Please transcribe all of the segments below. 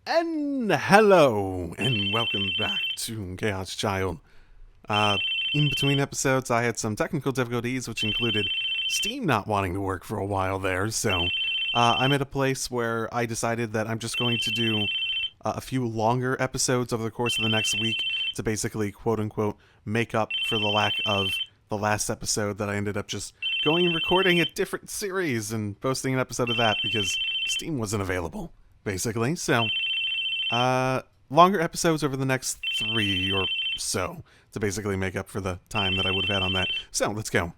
And hello, and welcome back to Chaos Child. In between episodes, I had some technical difficulties, which included Steam not wanting to work for a while there, so I'm at a place where I decided that I'm just going to do a few longer episodes over the course of the next week to basically, quote-unquote, make up for the lack of the last episode that I ended up just going and recording a different series and posting an episode of that because Steam wasn't available, basically, so... longer episodes over the next 3 or so to basically make up for the time that I would have had on that. So, let's go.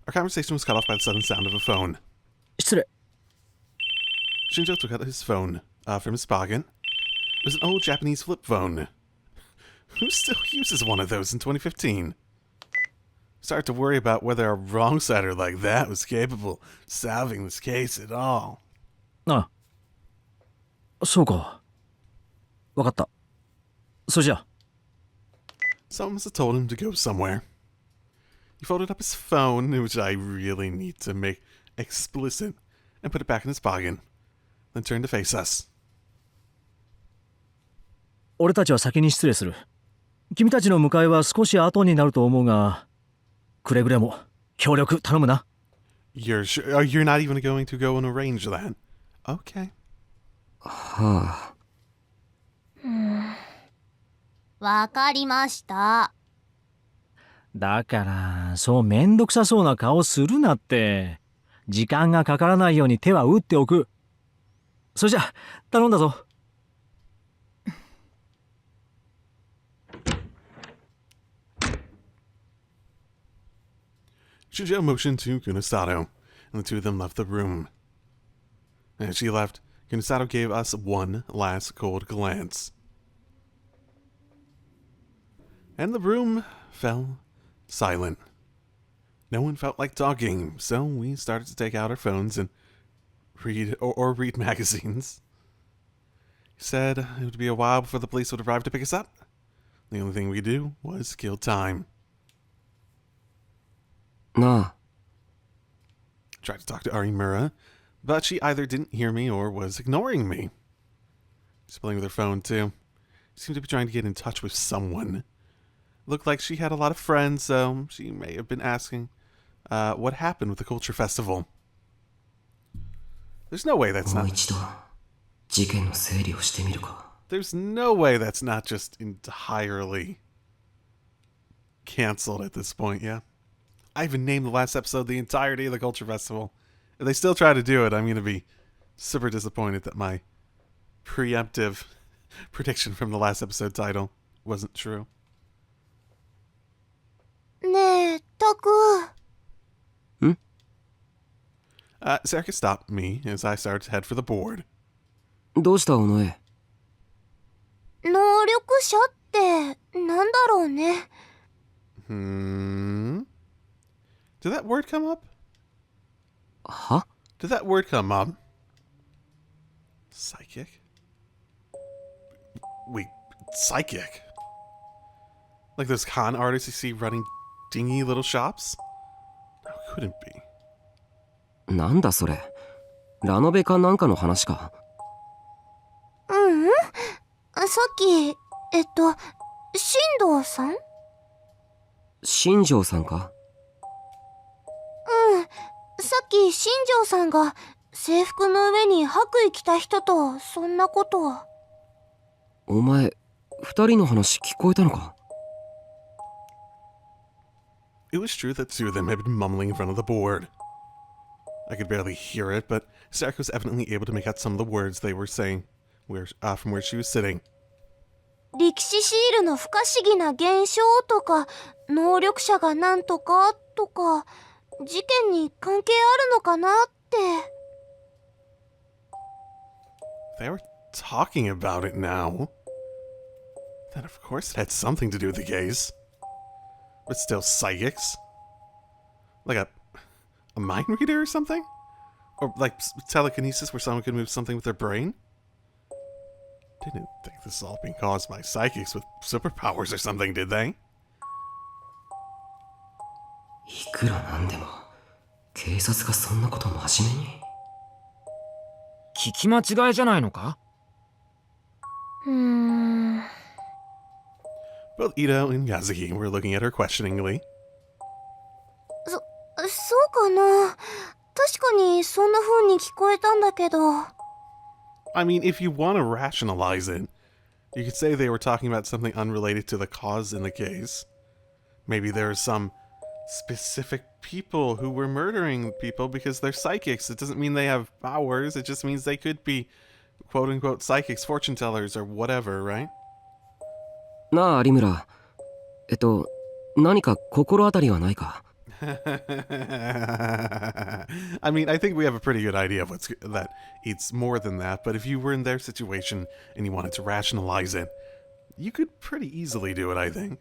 Our conversation was cut off by the sudden sound of a phone. 失礼。 Shinjo took out his phone from his pocket. It was an old Japanese flip phone. Who still uses one of those in 2015? Started to worry about whether a wrong-sider like that was capable of solving this case at all. ああ。そうか。わかった。それじゃ。 Someone must have told him to go somewhere. He folded up his phone, which I really need to make explicit, and put it back in his pocket. Then turned to face us. 俺たちは先に失礼する。君たちの迎えは少し後になると思うが、くれぐれも協力頼むな。You're sure? You're not even going to go and arrange that? Okay. はあ。わかりました。だから、そうめんどくさそうな顔するなって。時間がかからないように手は打っておく。それじゃ、頼んだぞ。Shibuya motioned to Kunasato, and the two of them left the room. As she left, Kunasato gave us one last cold glance. And the room fell silent. No one felt like talking, so we started to take out our phones and read or read magazines. He said it would be a while before the police would arrive to pick us up. The only thing we could do was kill time. Nah. Tried to talk to Arimura, but she either didn't hear me or was ignoring me. She's playing with her phone, too. She seemed to be trying to get in touch with someone. Looked like she had a lot of friends, so she may have been asking what happened with the culture festival. There's no way that's not... There's no way that's not just entirely canceled at this point, yeah? I even named the last episode the entirety of the culture festival. If they still try to do it, I'm going to be super disappointed that my preemptive prediction from the last episode title wasn't true. ねえ、タク。Sarika stopped me as I started to head for the board. どうしたおのえ。能力者ってなんだろうね。Did that word come up? は? Did that word come up? Psychic? Wait, psychic? Like those con artists you see running dingy little shops? No, it couldn't be. なんだそれ。ラノベかなんかの話か。さっき、新藤さん？新庄さんか？さっき新庄さんが制服の上に白衣着た人とそんなことを。お前、二人の話聞こえたのか？ It was true that two of them had been mumbling in front of the board. I could barely hear it, but Sarika was evidently able to make out some of the words they were saying from where she was sitting. 歴史シールの不可思議な現象とか、能力者がなんとかとか、事件に関係あるのかなって。They were talking about it now. Then of course it had something to do with the case. But still psychics? Like a mind reader or something? Or like telekinesis where someone could move something with their brain? Didn't think this was all being caused by psychics with superpowers or something, did they? くらなんでも警察がそんなこと真面目に。聞き間違いじゃないのか？Both Ito and Yazuki were looking at her questioningly. そうかな。確かにそんな風に聞こえたんだけど。I mean, if you want to rationalize it, you could say they were talking about something unrelated to the cause in the case. Maybe there are some specific people who were murdering people because they're psychics. It doesn't mean they have powers, it just means they could be quote-unquote psychics, fortune tellers, or whatever, right? なあ有村、何か心当たりはないか？I mean, I think we have a pretty good idea of that it's more than that, but if you were in their situation and you wanted to rationalize it, you could pretty easily do it, I think.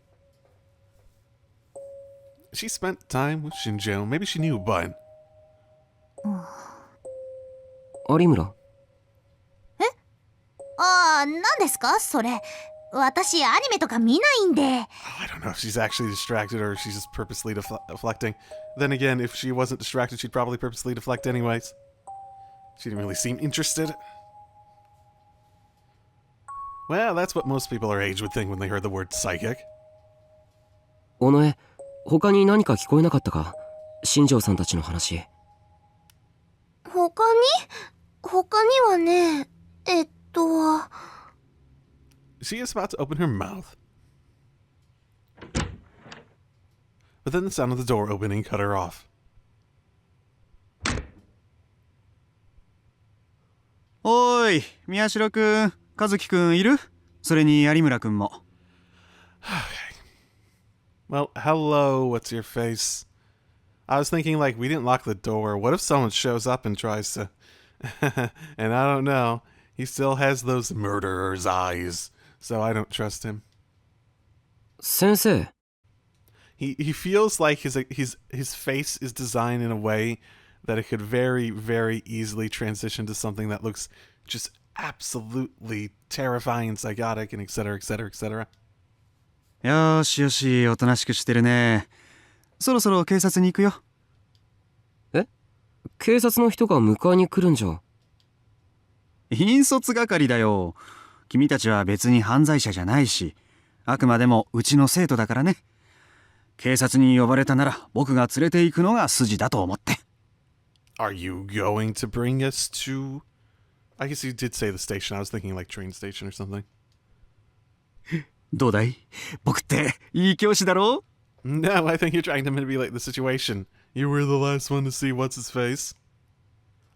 She spent time with Shinjo. Maybe she knew, but... 有村。何ですかそれ。私アニメとか見ないんで。I don't know if she's actually distracted or if she's just purposely deflecting. Then again, if she wasn't distracted, she'd probably purposely deflect anyways. She didn't really seem interested. Well, that's what most people our age would think when they heard the word psychic. 尾上、他に何か聞こえなかったか？新庄さんたちの話。他にはね、She is about to open her mouth. But then the sound of the door opening cut her off. おーい、宮代くん、和樹くんいる？それに有村くんも。Well, hello, what's your face? I was thinking, like, we didn't lock the door. What if someone shows up and tries to... And I don't know. He still has those murderer's eyes, so I don't trust him. 先生。He feels like his face is designed in a way that it could very, very easily transition to something that looks just absolutely terrifying and psychotic and etc, etc, etc. よーしよし、おとなしくしてるね。そろそろ警察に行くよ。え？警察の人が迎えに来るんじゃ。引率係だよ。君たちは別に犯罪者じゃないし、あくまでもうちの生徒だからね。警察に呼ばれたなら僕が連れて行くのが筋だと思って。Are you going to bring us to... I guess you did say the station. I was thinking like train station or something. どうだい？僕っていい教師だろ？ No, I think you're trying to manipulate the situation. You were the last one to see what's his face.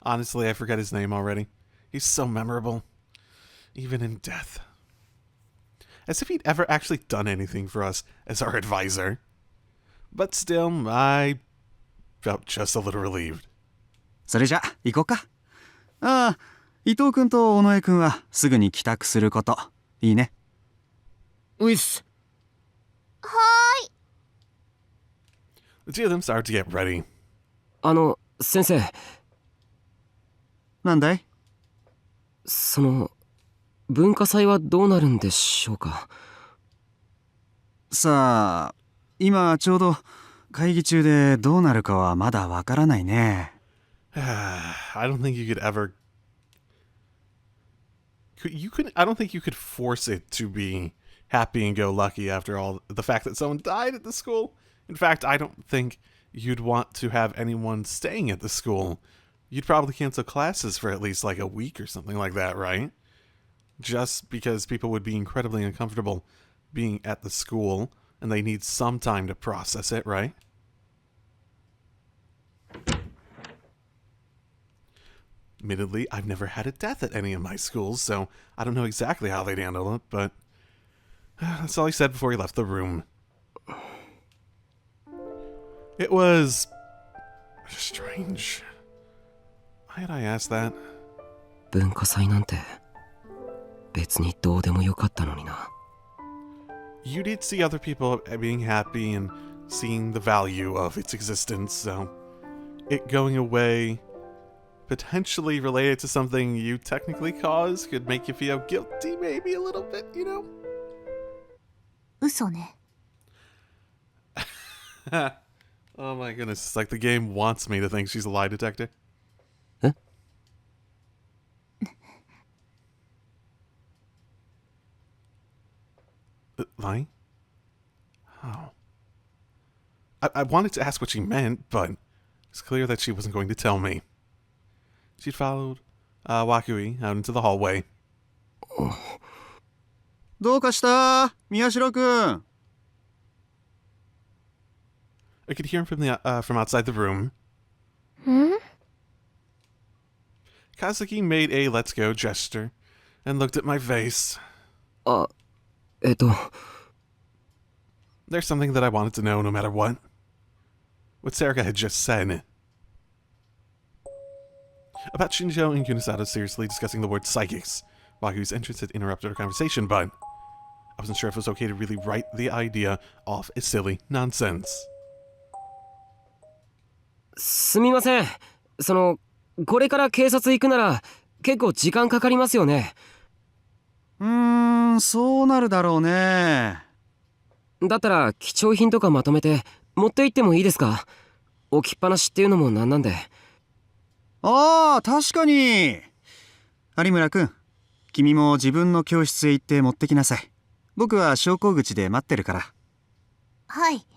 Honestly, I forget his name already. He's so memorable. Even in death. As if he'd ever actually done anything for us as our advisor. But still, I felt just a little relieved. それじゃ行こうか。ああ、伊藤君と尾上君はすぐに帰宅すること。いいね。ういっす。はーい。The two of them started to get ready. 先生。なんだい？文化祭はどうなるんでしょうか？さあ、今ちょうど会議中でどうなるかはまだわからないね。I don't think you could ever... I don't think you could force it to be happy and go lucky after all the fact that someone died at the school. In fact, I don't think you'd want to have anyone staying at the school. You'd probably cancel classes for at least like a week or something like that, right? Just because people would be incredibly uncomfortable being at the school and they need some time to process it, right? Admittedly, I've never had a death at any of my schools, so I don't know exactly how they'd handle it, but that's all he said before he left the room. It was strange. Why had I asked that? 文化祭なんて別にどうでもよかったのにな。You did see other people being happy and seeing the value of its existence, so it going away, potentially related to something you technically caused, could make you feel guilty maybe a little bit, you know? 嘘ね。Oh my goodness, it's like the game wants me to think she's a lie detector. Eh? Lying? Oh. I wanted to ask what she meant, but it's clear that she wasn't going to tell me. She'd followed Wakui out into the hallway. どうかした宮代くん。 I could hear him from outside the room. ん Kazuki made a let's go gesture and looked at my face. あ、There's something that I wanted to know no matter what. What Serika had just said. About Shinjo and Kunisada seriously discussing the word psychics. Waku's entrance had interrupted our conversation, but I wasn't sure if it was okay to really write the idea off as silly nonsense. すみません。これから警察行くなら結構時間かかりますよね。そうなるだろうね。だったら貴重品とかまとめて持って行ってもいいですか？置きっぱなしっていうのもなんなんで。ああ、確かに。有村くん、君も自分の教室へ行って持ってきなさい。僕は昇降口で待ってるから。はい。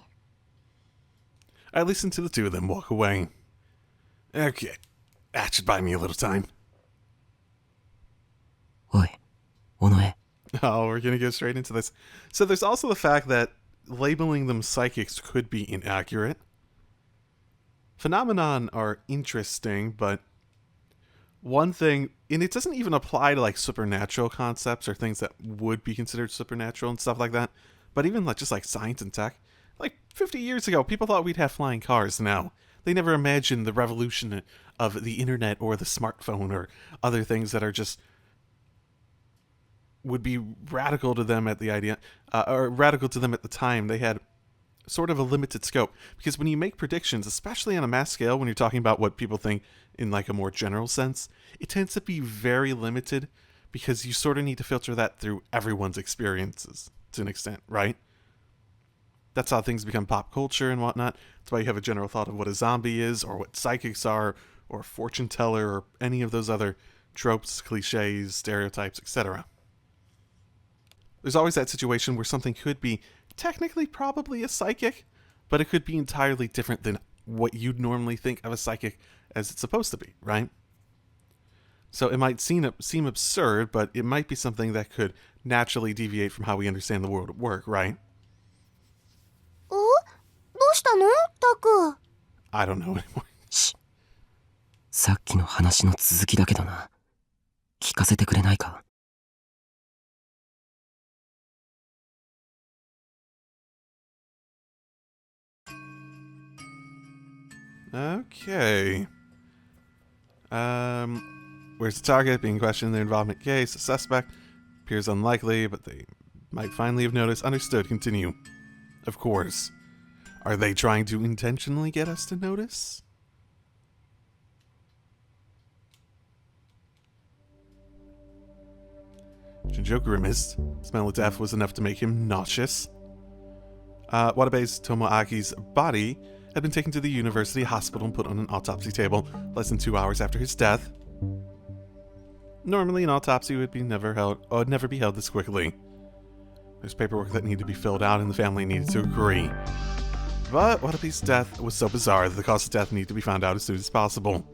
I listened to the two of them walk away. Okay, that should buy me a little time. おい、尾上。 Oh, we're gonna go straight into this. So there's also the fact that labeling them psychics could be inaccurate. Phenomenon are interesting, but one thing, and it doesn't even apply to like supernatural concepts or things that would be considered supernatural and stuff like that, but even like just like science and tech. Like 50 years ago, people thought we'd have flying cars now. They never imagined the revolution of the internet or the smartphone or other things that are just would be radical to them at the idea, or radical to them at the time. They had sort of a limited scope, because when you make predictions, especially on a mass scale, when you're talking about what people think in like a more general sense, it tends to be very limited because you sort of need to filter that through everyone's experiences to an extent, right? That's how things become pop culture and whatnot. That's why you have a general thought of what a zombie is, or what psychics are, or a fortune teller, or any of those other tropes, cliches, stereotypes, etc. There's always that situation where something could be technically probably a psychic, but it could be entirely different than what you'd normally think of a psychic as it's supposed to be, right? So it might seem absurd, but it might be something that could naturally deviate from how we understand the world at work, right? どうしたのタク？ I don't know anymore. さっきの話の続きだけどな。聞かせてくれないか？ Okay. Where's the target being questioned in their involvement case? The suspect appears unlikely, but they might finally have noticed. Understood. Continue. Of course. Are they trying to intentionally get us to notice? Shinjo grimaced. Smell of death was enough to make him nauseous. Watabe's Tomoaki's body had been taken to the university hospital and put on an autopsy table less than 2 hours after his death. Normally, an autopsy would never be held this quickly. There's paperwork that needed to be filled out, and the family needed to agree. But Watabe's death was so bizarre that the cause of death needed to be found out as soon as possible.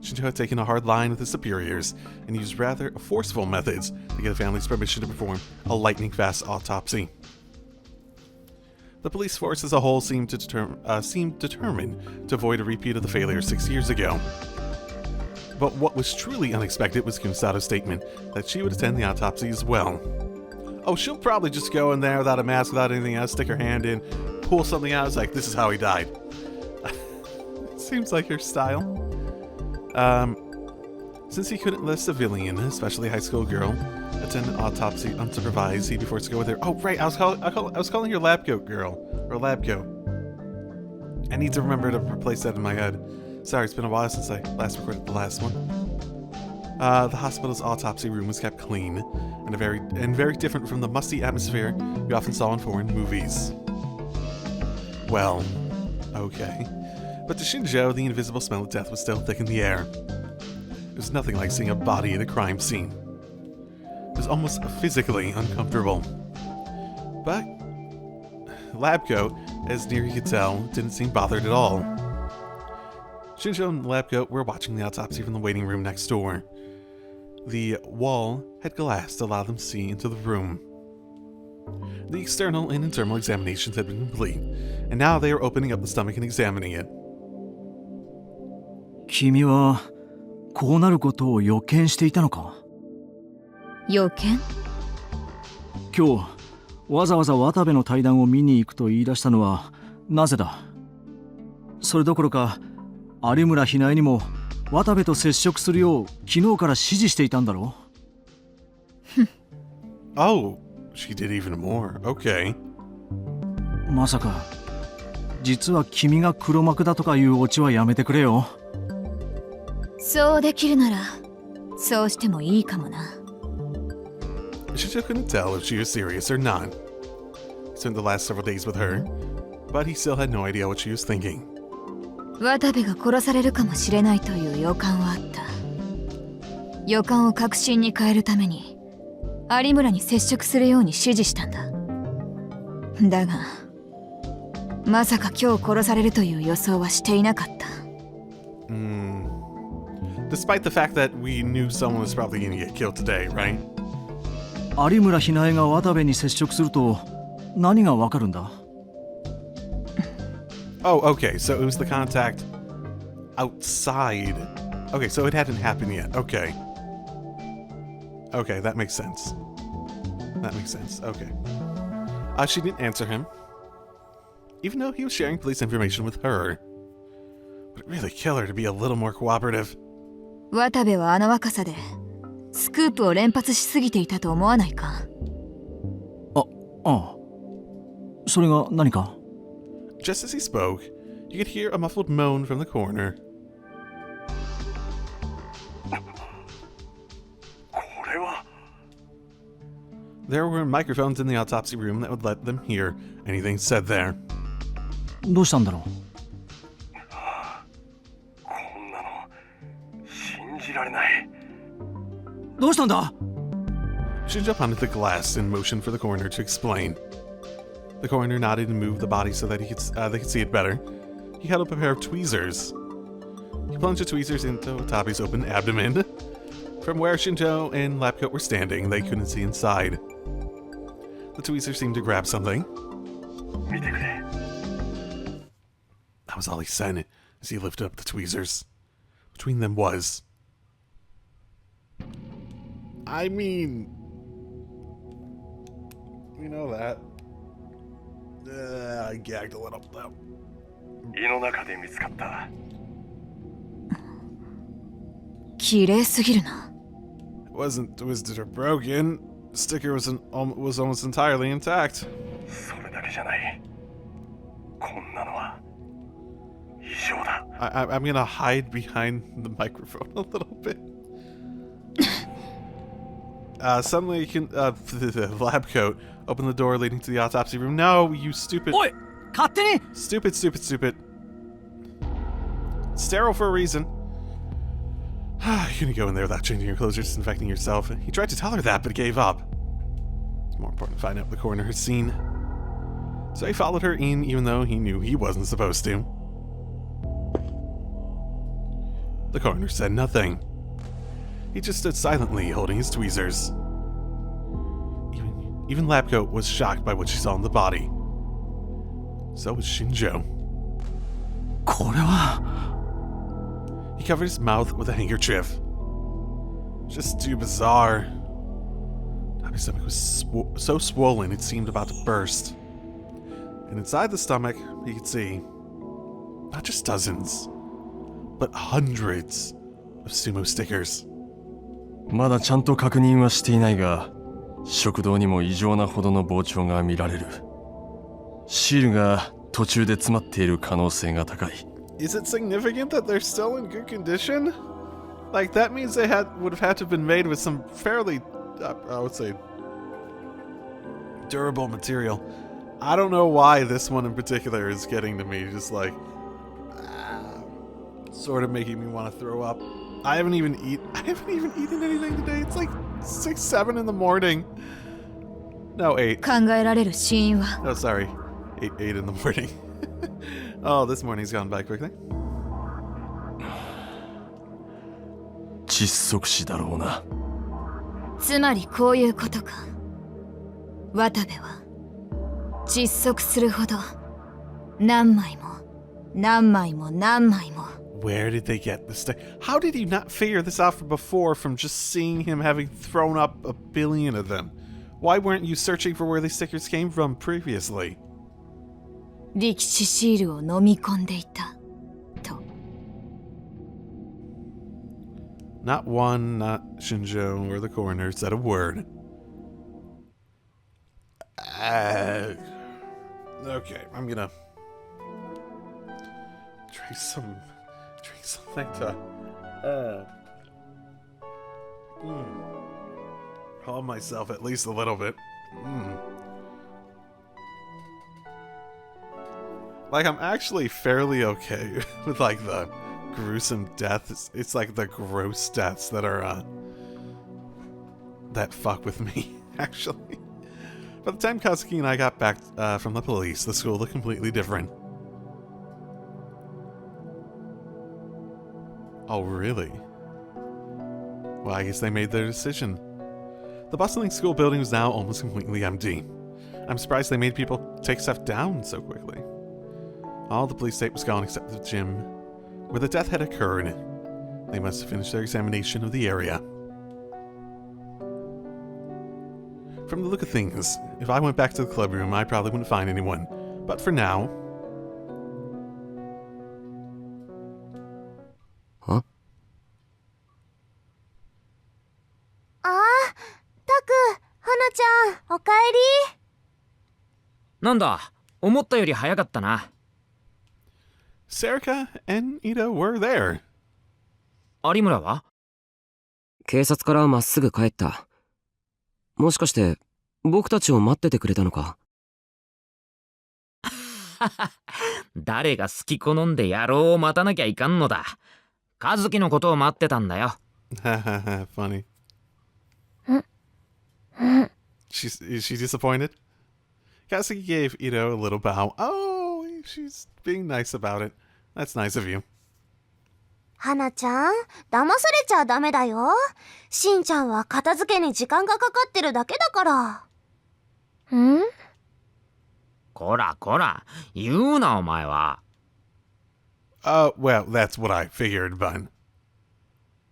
Shinjo had taken a hard line with his superiors and used rather forceful methods to get the family's permission to perform a lightning-fast autopsy. The police force as a whole seemed determined to avoid a repeat of the failure 6 years ago. But what was truly unexpected was Kunisada's statement that she would attend the autopsy as well. Oh, she'll probably just go in there without a mask, without anything else, stick her hand in, pull something out. It's like, this is how he died. Seems like her style. Since he couldn't let a civilian, especially a high school girl, attend an autopsy unsupervised, he'd be forced to go with her. Oh, right, I was calling her lab coat girl, or lab coat. I need to remember to replace that in my head. Sorry, it's been a while since I last recorded the last one. The hospital's autopsy room was kept clean, and very different from the musty atmosphere we often saw in foreign movies. Well, Okay. But to Shinjo, the invisible smell of death was still thick in the air. It was nothing like seeing a body at a crime scene. It was almost physically uncomfortable. But Lab Coat, as near he could tell, didn't seem bothered at all. Shinjo and Lab Coat were watching the autopsy from the waiting room next door. The wall had glass to allow them to see into the room. The external and internal examinations had been complete, and now they were opening up the stomach and examining it. 君はこうなることを予見していたのか？予見？今日わざわざ渡部の対談を見に行くと言い出したのはなぜだ？それどころか有村ひなえにも渡部と接触するよう昨日から指示していたんだろう。Oh, she did even more. Okay. まさか実は君が黒幕だとかいうオチはやめてくれよ。そうできるならそうしてもいいかもな。Shinjo couldn't tell if she was serious or not. He spent the last several days with her, but he still had no idea what she was thinking. 渡部が殺されるかもしれないという予感はあった。予感を確信に変えるために有村に接触するように指示したんだ。だがまさか今日殺されるという予想はしていなかった。Despite the fact that we knew someone was probably going to get killed today, right? 有村ひなえが渡部に接触すると何がわかるんだ？ Oh, okay, so it was the contact outside. Okay, so it hadn't happened yet. Okay. Okay, that makes sense. That makes sense. Okay. She didn't answer him, even though he was sharing police information with her. But it really killed her to be a little more cooperative. 渡部はあの若さでスクープを連発しすぎていたと思わないか？ああ。それが何か？ Just as he spoke, you could hear a muffled moan from the corner. There were microphones in the autopsy room that would let them hear anything said there. どうしたんだろう？どうしたんだ？ Shinjo pounded the glass and motioned for the coroner to explain. The coroner nodded and moved the body so that they could see it better. He held up a pair of tweezers. He plunged the tweezers into Otabe's open abdomen. From where Shinjo and Lapcoat were standing, they couldn't see inside. The tweezers seemed to grab something. That was all he said as he lifted up the tweezers. Between them was... I mean... We know that. I gagged a little though. 綺麗すぎるな。It wasn't twisted or broken. The sticker was almost entirely intact. I'm gonna hide behind the microphone a little bit. Suddenly, the lab coat opened the door leading to the autopsy room. No, you stupid... Oi! 勝手に! Stupid. Sterile for a reason. You couldn't go in there without changing your clothes or disinfecting yourself. He tried to tell her that, but gave up. It's more important to find out what the coroner had seen. So he followed her in, even though he knew he wasn't supposed to. The coroner said nothing. He just stood silently, holding his tweezers. Even Lapcoat was shocked by what she saw in the body. So was Shinjo. これは... He covered his mouth with a handkerchief. Just too bizarre. Tabi's stomach was so swollen it seemed about to burst. And inside the stomach, he could see not just dozens, but hundreds of sumo stickers. まだちゃんと確認はしていないが、食道にも異常なほどの膨張が見られる。シールが途中で詰まっている可能性が高い。Is it significant that they're still in good condition? Like, that means they would have had to have been made with some fairly, I would say, durable material. I don't know why this one in particular is getting to me. Just like, sort of making me want to throw up. I haven't even eaten anything today. It's like 6, 7 in the morning. No, 8. 考えられる死因は Oh, sorry. 8 in the morning. Oh, this morning's gone by quickly. 窒息死だろうな。つまりこういうことか。渡部は窒息するほど何枚も何枚も何枚も Where did they get this thing? How did you not figure this out from before from just seeing him having thrown up a billion of them? Why weren't you searching for where these stickers came from previously? 力士シールを飲み込んでいたと。 Not one, not Shinjo or the coroner said a word. Okay, I'm gonna drink something to calm myself at least a little bit. Like, I'm actually fairly okay with like the gruesome deaths. It's like the gross deaths that are that fuck with me, actually. By the time Kazuki and I got back from the police, the school looked completely different. Oh, really? Well, I guess they made their decision. The bustling school building was now almost completely empty. I'm surprised they made people take stuff down so quickly. All the police tape was gone except the gym, where the death had occurred. They must have finished their examination of the area. From the look of things, if I went back to the club room, I probably wouldn't find anyone. But for now... Huh? ああ、タク、花ちゃん、おかえり。なんだ、思ったより早かったな。Serika and Ito were there. 有村は？警察からまっすぐ帰った。もしかして僕たちを待っててくれたのか？誰が好き好んで野郎を待たなきゃいかんのだ。和樹のことを待ってたんだよ。Funny. Is she disappointed? Kazuki gave Ito a little bow. Oh, she's being nice about it. That's nice of you. 花ちゃん、騙されちゃダメだよ。しんちゃんは片付けに時間がかかってるだけだから。ん？こらこら、言うなお前は。Well, that's what I figured, but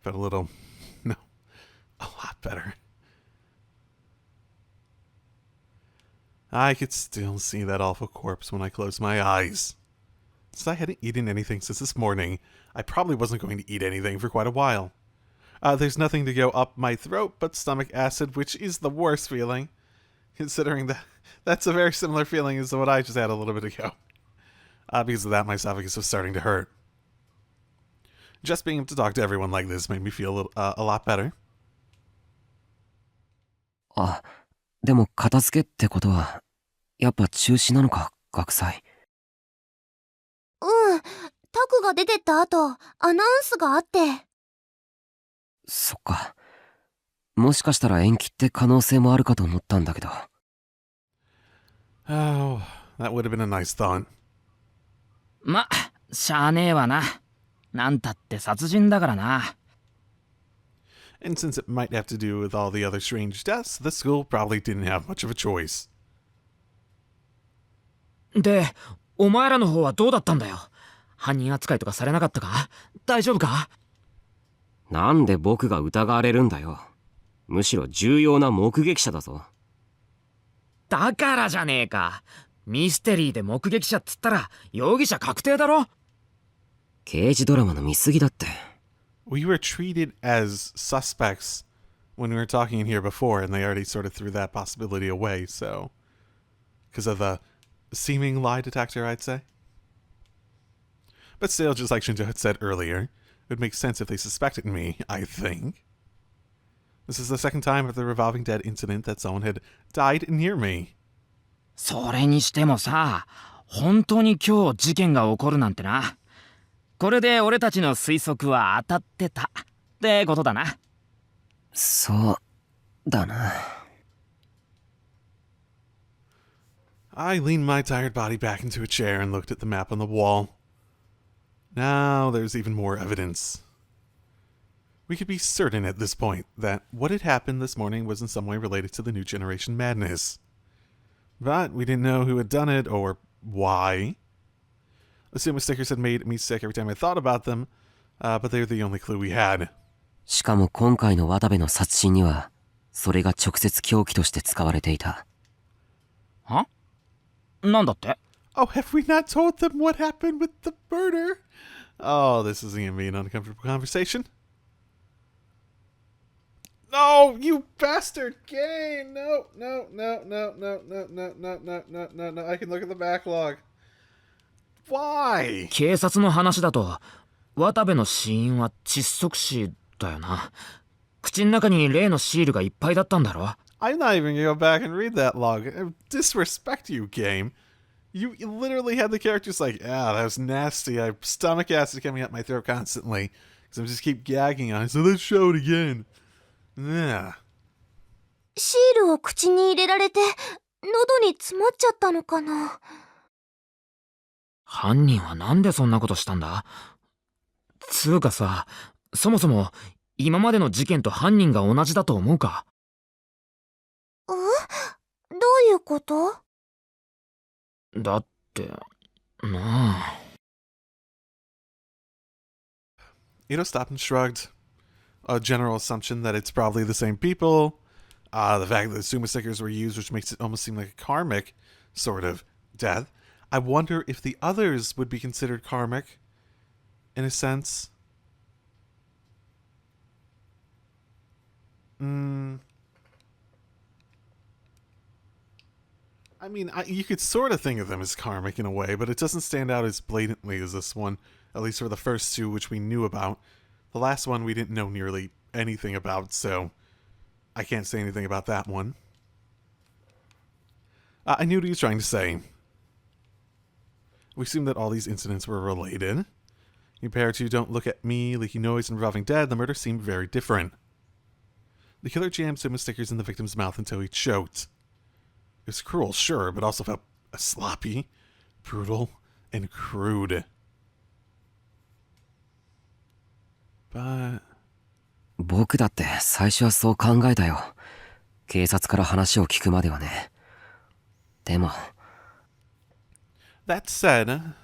a little, no, a lot better. I could still see that awful corpse when I closed my eyes. Since I hadn't eaten anything since this morning, I probably wasn't going to eat anything for quite a while. There's nothing to go up my throat but stomach acid, which is the worst feeling, considering that that's a very similar feeling as what I just had a little bit ago. Because of that, my esophagus was starting to hurt. Just being able to talk to everyone like this made me feel a lot better. あ、でも片付けってことはやっぱ中止なのか、学祭。うん、タクが出てった後、アナウンスがあって。そっか。もしかしたら延期って可能性もあるかと思ったんだけど。Oh, that would have been a nice thought. ま、しゃあねえわな。なんたって殺人だからな。And since it might have to do with all the other strange deaths, the school probably didn't have much of a choice. で、お前らの方はどうだったんだよ。犯人扱いとかされなかったか？大丈夫か？なんで僕が疑われるんだよ。むしろ重要な目撃者だぞ。だからじゃねえか。ミステリーで目撃者っつったら容疑者確定だろ。刑事ドラマの見過ぎだって。We were treated as suspects when we were talking in here before, and they already sort of threw that possibility away, so... Because of the seeming lie detector, I'd say. But still, just like Shinjo had said earlier, it would make sense if they suspected me, I think. This is the second time of the revolving dead incident that someone had died near me. それにしてもさ、本当に今日事件が起こるなんてな。これで俺たちの推測は当たってたってことだな。そうだな。I leaned my tired body back into a chair and looked at the map on the wall. Now there's even more evidence. We could be certain at this point that what had happened this morning was in some way related to the new generation madness. But we didn't know who had done it or why. The Suma stickers had made me sick every time I thought about them, but they're the only clue we had. しかも今回の渡部の殺人には、それが直接凶器として使われていた。は？なんだって？ Oh, have we not told them what happened with the murder? Oh, this isn't going to be an uncomfortable conversation. No, you bastard game! No. I can look at the backlog. Why? 警察の話だと、渡部の死因は窒息死だよな。口の中に例のシールがいっぱいだったんだろ？ I'm not even gonna go back and read that log. Disrespect you, game. You literally had the characters like, that was nasty. I have stomach acid coming up my throat constantly. Because I just keep gagging on it. So let's show it again. Yeah. シールを口に入れられて喉に詰まっちゃったのかな。犯人はなんでそんなことしたんだ？つうかさ、そもそも今までの事件と犯人が同じだと思うか？どういうこと？だってなあ。Ito stopped and shrugged. A general assumption that it's probably the same people. The fact that the Suma stickers were used, which makes it almost seem like a karmic sort of death. I wonder if the others would be considered karmic, in a sense. I mean, you could sort of think of them as karmic in a way, but it doesn't stand out as blatantly as this one, at least for the first two, which we knew about. The last one we didn't know nearly anything about, so I can't say anything about that one. I knew what he was trying to say. We assumed that all these incidents were related. Compared to Don't Look at Me, Leaky Noise, and Revolving Dead, the murder seemed very different. The killer jammed Suma stickers in the victim's mouth until he choked. It was cruel, sure, but also felt sloppy, brutal, and crude. But... 僕だって最初はそう考えたよ。警察から話を聞くまではね。でも。That said, when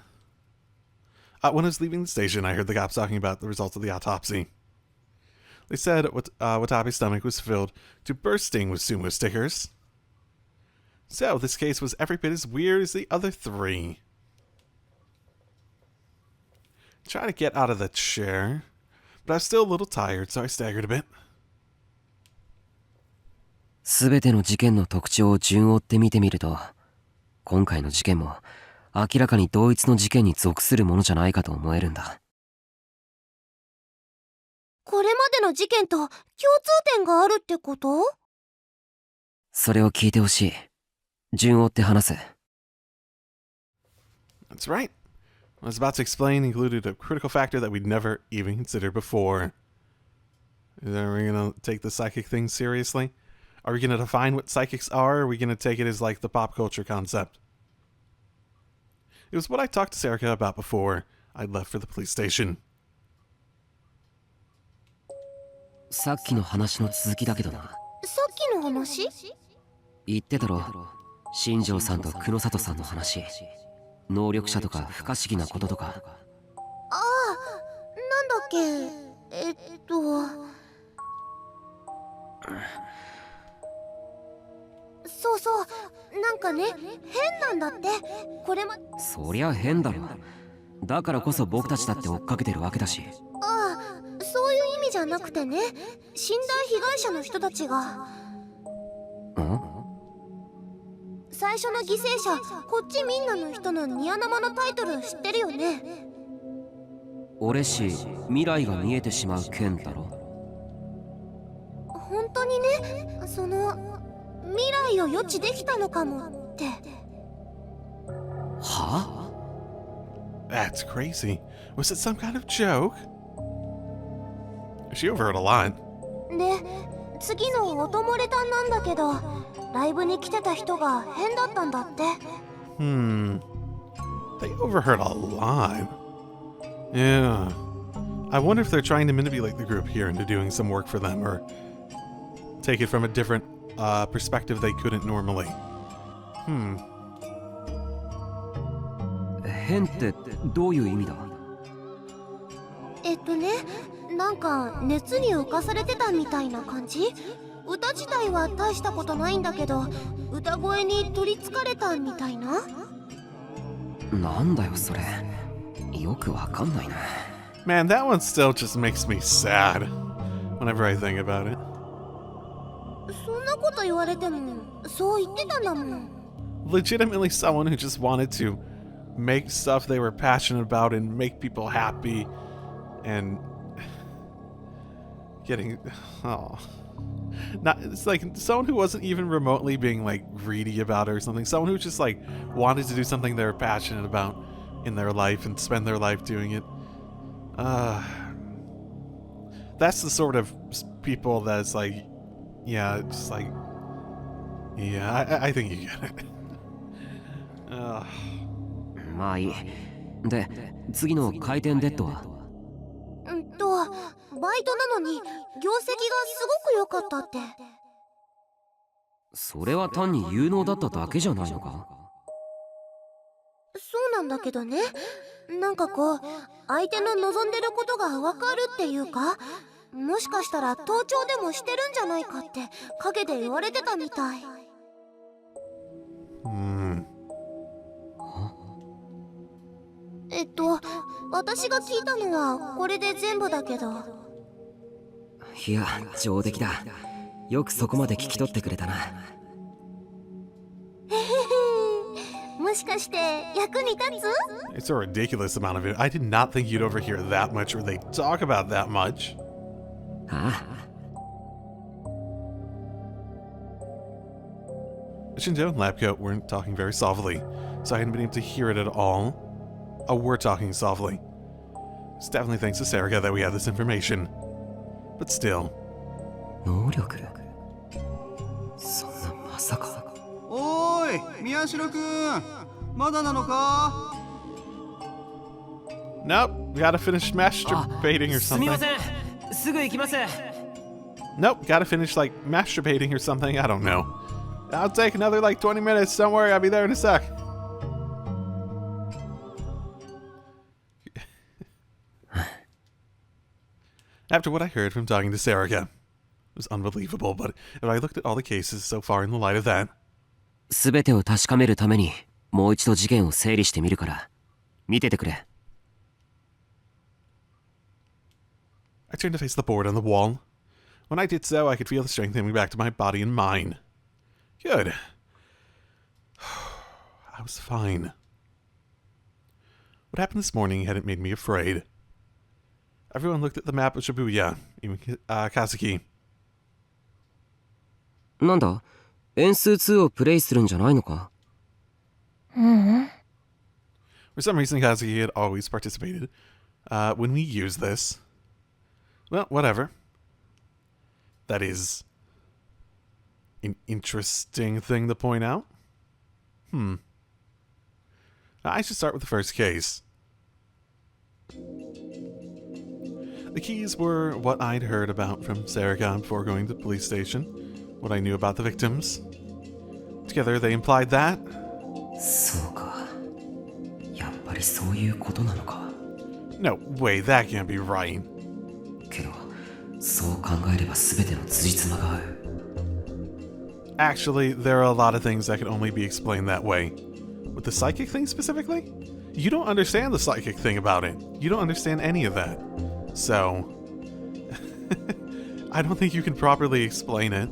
I was leaving the station, I heard the cops talking about the results of the autopsy. They said Watabe's stomach was filled to bursting with sumo stickers. So, this case was every bit as weird as the other three. Try to get out of the chair, but I was still a little tired, so I staggered a bit. すべての事件の特徴を順を追って見てみると、今回の事件も明らかに同一の事件に属するものじゃないかと思えるんだ。これまでの事件と共通点があるってこと？それを聞いてほしい。順を追って話す。That's right. What I was about to explain included a critical factor that we'd never even considered before. Are we gonna take the psychic thing seriously? Are we gonna define what psychics are? Or are we gonna take it as like the pop culture concept? It was what I talked to Serica about before I'd left for the police station. さっきの話の続きだけどな。さっきの話？言ってたろ。新庄さんと黒里さんの話。能力者とか不可思議なこととか。ああ、なんだっけ。そうそう、なんかね、変なんだって。これま。そりゃ変だろ。だからこそ僕たちだって追っかけてるわけだし。ああ、そういう意味じゃなくてね、死んだ被害者の人たちが。最初の犠牲者、こっちみんなの人のニヤ生のタイトル知ってるよね？俺し、未来が見えてしまう件だろ。本当にね、その未来を予知できたのかもって。は？ That's crazy. Was it some kind of joke? She overheard a lot. で、次の音漏れ単なんだけど、ライブに来てた人が変だったんだって。They overheard a lot. Yeah. I wonder if they're trying to manipulate the group here into doing some work for them, or take it from a different perspective they couldn't normally. 変ってどういう意味だ？なんか熱に浮かされてたみたいな感じ。歌自体は大したことないんだけど、歌声に取りつかれたみたいな。なんだよそれ。よくわかんないな。Man, that one still just makes me sad whenever I think about it. そんなこと言われても、そう言ってたんだもん。Legitimately someone who just wanted to make stuff they were passionate about and make people happy and getting not, it's like someone who wasn't even remotely being like greedy about it or something, someone who just like wanted to do something they were passionate about in their life and spend their life doing it. That's the sort of people that's like, yeah, just like, yeah, I think you get it. まあいい。で、次の回転デッドは？バイトなのに業績がすごく良かったって。それは単に有能だっただけじゃないのか？そうなんだけどね。なんかこう、相手の望んでることがわかるっていうか、もしかしたら盗聴でもしてるんじゃないかって陰で言われてたみたい。私が聞いたのはこれで全部だけど。いや、上出来だ。よくそこまで聞き取ってくれたな。もしかして役に立つ？ It's a ridiculous amount of it. I did not think you'd overhear that much or they talk about that much. ああ。Shindo and Labcoat weren't talking very softly, so I hadn't been able to hear it at all. Oh, we're talking softly. It's definitely thanks to Serica that we have this information. But still. 能力？そんなまさか。おーい、宮代くん、まだなのか？ Nope, gotta finish masturbating or すみ something. ません。すぐ行きます。 Nope, gotta finish like masturbating or something. I don't know. I'll take another like 20 minutes. Don't worry, I'll be there in a sec. After what I heard from talking to Serica, it was unbelievable, but if I looked at all the cases so far in the light of that, すべてを確かめるためにもう一度事件を整理してみるから見ててくれ。I turned to face the board on the wall. When I did so, I could feel the strength coming back to my body and mind. Good. I was fine. What happened this morning hadn't made me afraid. Everyone looked at the map of Shibuya, even Kazuki. なんだ？円数2をプレイするんじゃないのか？ For some reason, Kazuki had always participated. When we use this, well, whatever. That is an interesting thing to point out. I should start with the first case. The keys were what I'd heard about from Serica before going to the police station, what I knew about the victims. Together, they implied that... そうか。やっぱりそういうことなのか。 No way, that can't be right. けど、そう考えれば全ての辻褄が合う。 Actually, there are a lot of things that can only be explained that way. With the psychic thing specifically? You don't understand the psychic thing about it. You don't understand any of that. So... I don't think you can properly explain it.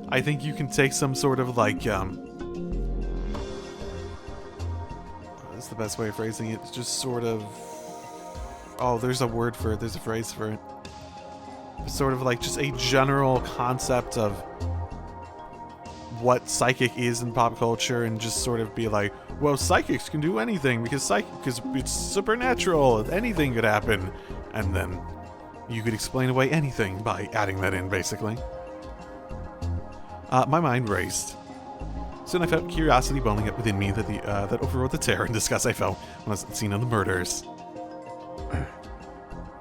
I think you can take some sort of like, what's the best way of phrasing it? It's just sort of... Oh, there's a word for it. There's a phrase for it. It's sort of like just a general concept of what psychic is in pop culture and just sort of be like, well, psychics can do anything because it's supernatural. Anything could happen. And then you could explain away anything by adding that in, basically. My mind raced. Soon I felt curiosity welling up within me that overrode the terror and disgust I felt when I was at the scene of the murders.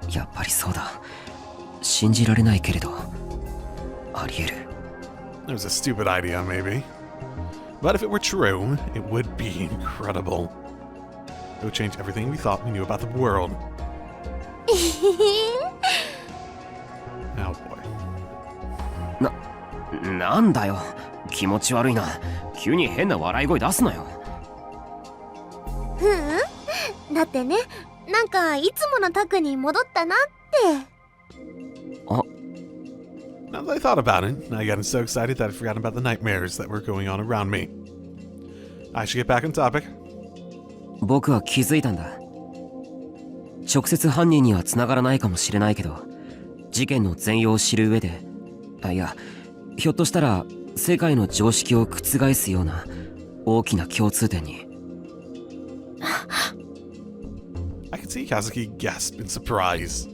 やっぱりそうだ。信じられないけれど、あり得る。It was a stupid idea, maybe. But if it were true, it would be incredible. It would change everything we thought we knew about the world. Oh boy. なんだよ。気持ち悪いな。急に変な笑い声出すなよ。だってね、なんかいつものタクに戻ったなって。あ。Now that I thought about it, I got so excited that I'd forgotten about the nightmares that were going on around me. I should get back on topic. 僕は気づいたんだ。直接犯人には繋がらないかもしれないけど、事件の全容を知る上で、いや、ひょっとしたら世界の常識を覆すような大きな共通点に。I could see Kazuki gasp in surprise.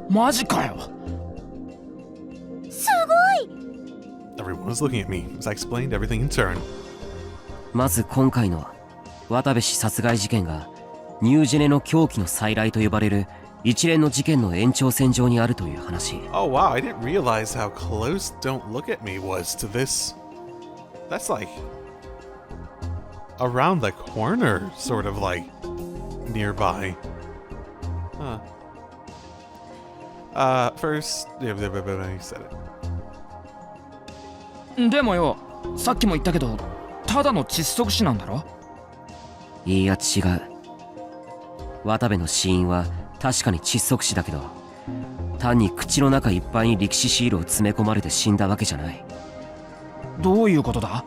マジかよ。すごい。 Everyone was looking at me as I explained everything in turn. まず今回の渡部氏殺害事件がニュージェネの狂気の再来と呼ばれる一連の事件の延長線上にあるという話。Oh wow, I didn't realize how close Don't Look at Me was to this. That's like around the corner, sort of like nearby. Huh. First, you said it. でもよ、さっきも言ったけど、ただの窒息死なんだろ？いや違う。渡部の死因は確かに窒息死だけど、単に口の中いっぱいに力士シールを詰め込まれて死んだわけじゃない。どういうことだ？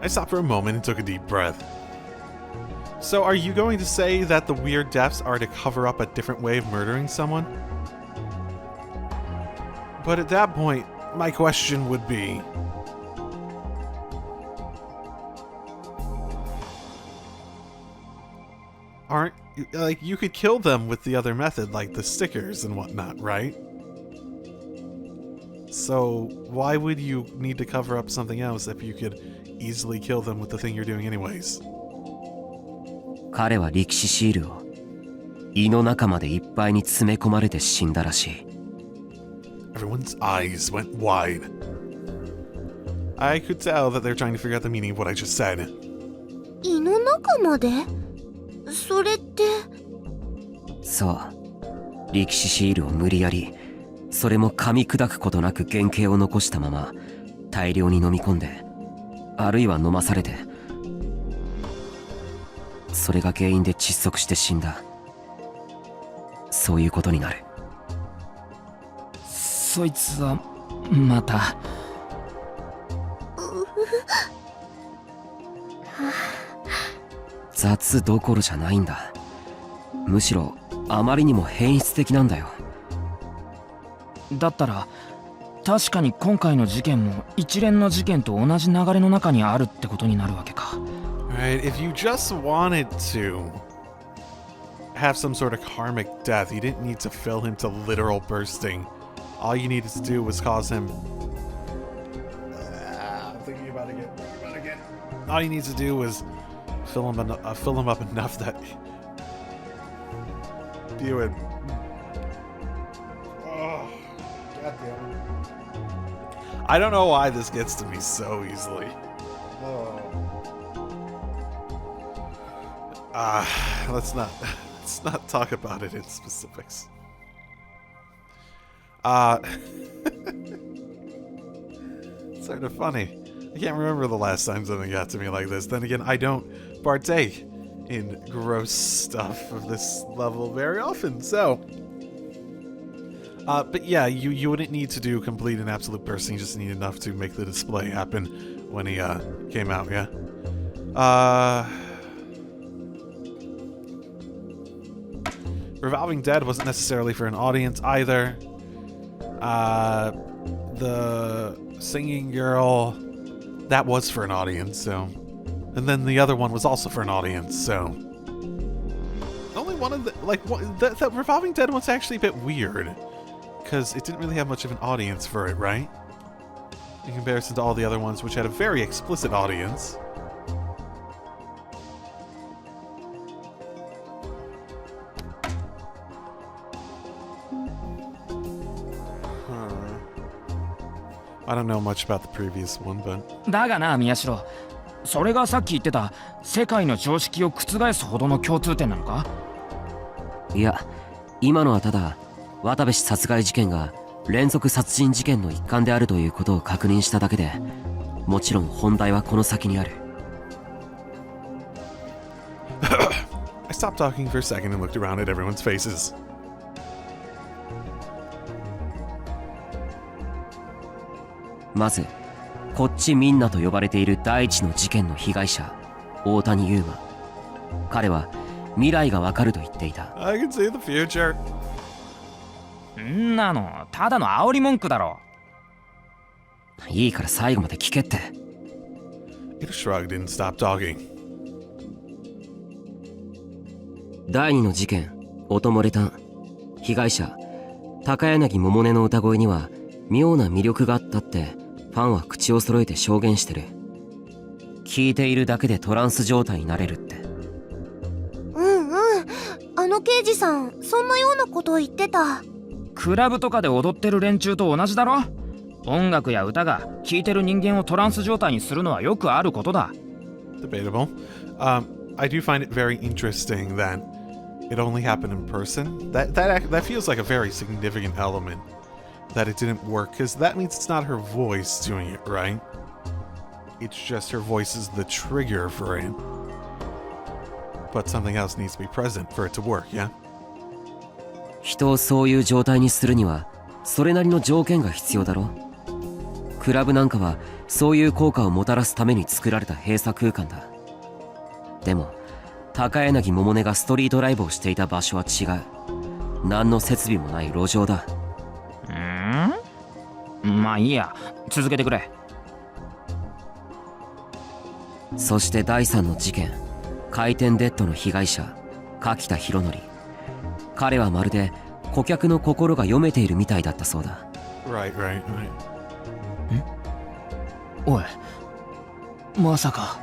I stopped for a moment and took a deep breath. So are you going to say that the weird deaths are to cover up a different way of murdering someone? But at that point, my question would be... Aren't... Like, you could kill them with the other method, like the stickers and whatnot, right? So why would you need to cover up something else if you could easily kill them with the thing you're doing anyways? 彼は力士シールを胃の中までいっぱいに詰め込まれて死んだらしい。Everyone's eyes went wide. I could tell that they're trying to figure out the meaning of what I just said. 胃の中まで？それって。そう。力士シールを無理やり、それも噛み砕くことなく原型を残したまま大量に飲み込んで、あるいは飲まされて、それが原因で窒息して死んだ。そういうことになる。そいつはまた。雑どころじゃないんだ。むしろあまりにも変質的なんだよ。だったら確かに今回の事件も一連の事件と同じ流れの中にあるってことになるわけか。Right, if you just wanted to have some sort of karmic death, you didn't need to fill him to literal bursting. All you needed to do was cause him... I'm thinking about it again. All you need to do was fill him up enough that you would... Oh, God damn it. I don't know why this gets to me so easily. Oh. Let's not talk about it in specifics. It's sort of funny. I can't remember the last time something got to me like this. Then again, I don't partake in gross stuff of this level very often, so... but yeah, you wouldn't need to do complete and absolute bursting, you just need enough to make the display happen when he came out, yeah? Revolving Dead wasn't necessarily for an audience either. The Singing girl, that was for an audience, so. And then the other one was also for an audience, so. Only one of the, like, the Revolving Dead one's actually a bit weird. Because it didn't really have much of an audience for it, right? In comparison to all the other ones, which had a very explicit audience. I don't know much about the previous one, but... だがな、宮代。それがさっき言ってた世界の常識を覆すほどの共通点なのか？いや、今のはただ渡部氏殺害事件が連続殺人事件の一環であるということを確認しただけで、もちろん本題はこの先にある。I stopped talking for a second and looked around at everyone's faces. まずこっちみんなと呼ばれている第一の事件の被害者、大谷優馬。彼は未来がわかると言っていた。 I can see the future. んなのただの煽り文句だろ。いいから最後まで聞けって。 Ito shrugged and stopped talking. 第二の事件、音漏れ炭。被害者高柳百音の歌声には妙な魅力があったってファンは口を揃えて証言してる。聞いているだけでトランス状態になれるって。うんうん、あの刑事さんそんなようなことを言ってた。クラブとかで踊ってる連中と同じだろ。音楽や歌が聴いてる人間をトランス状態にするのはよくあることだ。 Debatable. I do find it very interesting that it only happened in person. That feels like a very significant element that it didn't work, because that means it's not her voice doing it, right? It's just her voice is the trigger for it. But something else needs to be present for it to work, yeah? 人をそういう状態にするにはそれなりの条件が必要だろ。クラブなんかはそういう効果をもたらすために作られた閉鎖空間だ。でも高柳百音がストリートライブをしていた場所は違う。何の設備もない路上だ。まあいいや、続けてくれ。そして第3の事件、回転デッドの被害者柿田博則。彼はまるで顧客の心が読めているみたいだったそうだ。 Right. おい、まさか。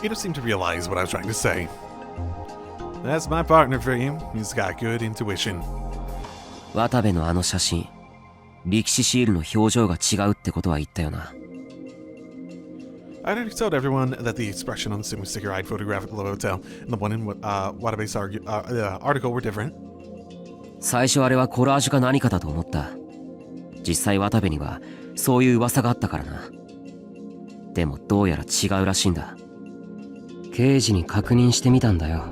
Ito seemed to realize what I was trying to say. That's my partner for you. He's got good intuition. 渡部のあの写真、力士シールの表情が違うってことは言ったよな。I already told everyone that the expression on the sumo sticker I'd photographed at the hotel and the one in Watabe's article were different. 最初あれはコラージュか何かだと思った。実際渡部にはそういう噂があったからな。でもどうやら違うらしいんだ。刑事に確認してみたんだよ。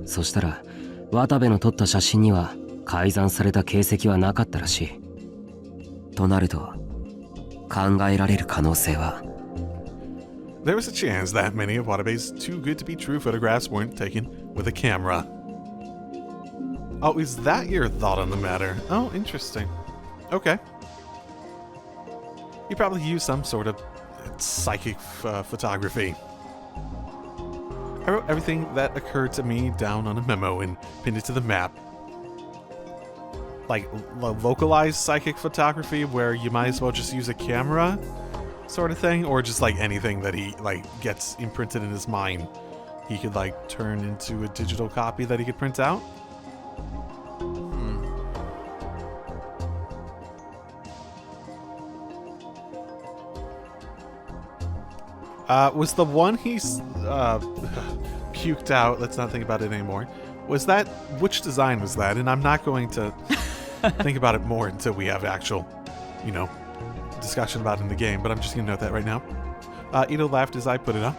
そしたら渡部の撮った写真には改ざんされた形跡はなかったらしい。となると考えられる可能性は、 There was a chance that many of Watabe's too good to be true photographs weren't taken with a camera. Oh, is that your thought on the matter? Oh, interesting. Okay. You probably used some sort of psychic photography. I wrote everything that occurred to me down on a memo and pinned it to the map. Like localized psychic photography where you might as well just use a camera sort of thing, or just like anything that he like gets imprinted in his mind he could like turn into a digital copy that he could print out. Was the one he's puked out, let's not think about it anymore, was that, which design was that? And I'm not going to think about it more until we have actual, you know, discussion about it in the game, but I'm just going to note that right now. Ito laughed as I put it up.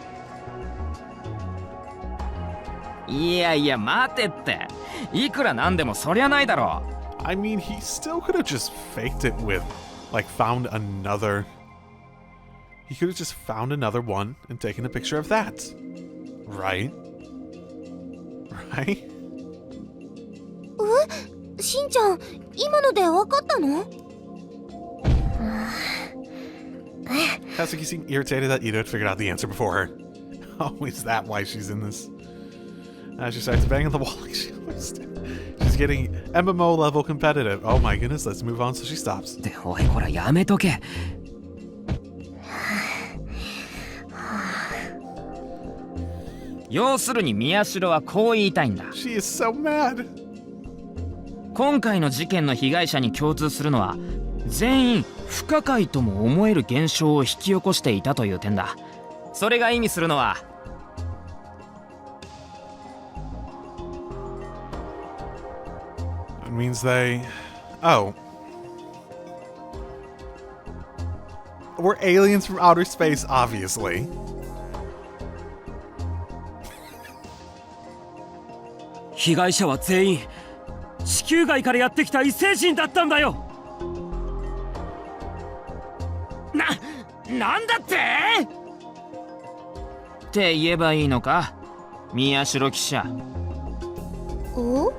いやいや待てって、いくらなんでもそりゃないだろ。 I mean, he still could have just faked it with, like, found another... He could have just found another one and taken a picture of that. Right? Right? しんちゃん、今ので分かったの？ Katsuki seemed irritated that Ito had figured out the answer before her. Oh, is that why she's in this? She starts banging on the wall like she always did. She's getting MMO level competitive. Oh my goodness, let's move on so she stops. で、おい、こらやめとけ。要するに宮代はこう言いたいんだ。 She is so mad. 今回の事件の被害者に共通するのは全員不可解とも思える現象を引き起こしていたという点だ。それが意味するのは It means they... Oh. We're aliens from outer space, obviously. 被害者は全員地球外からやってきた異星人だったんだよ。なんだってって言えばいいのか宮代記者。お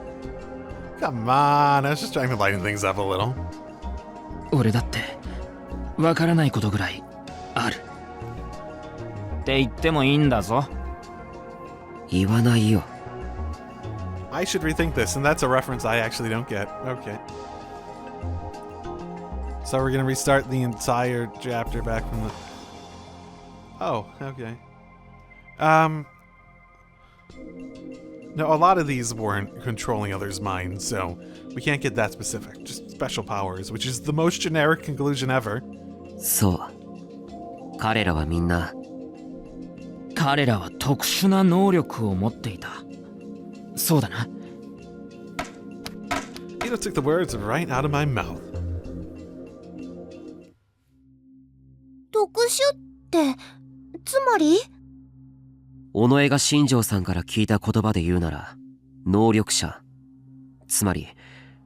Come on, I was just trying to lighten things up a little. 俺だってわからないことぐらいあるって言ってもいいんだぞ。言わないよ。I should rethink this, and that's a reference I actually don't get. Okay. So we're gonna restart the entire chapter back from the... Oh, okay. No, a lot of these weren't controlling others' minds, so we can't get that specific. Just special powers, which is the most generic conclusion ever. そう。彼らはみんな。彼らは特殊な能力を持っていた。そうだな。Ito took the words right out of my mouth. 特殊ってつまり？尾上が新庄さんから聞いた言葉で言うなら、能力者。つまり、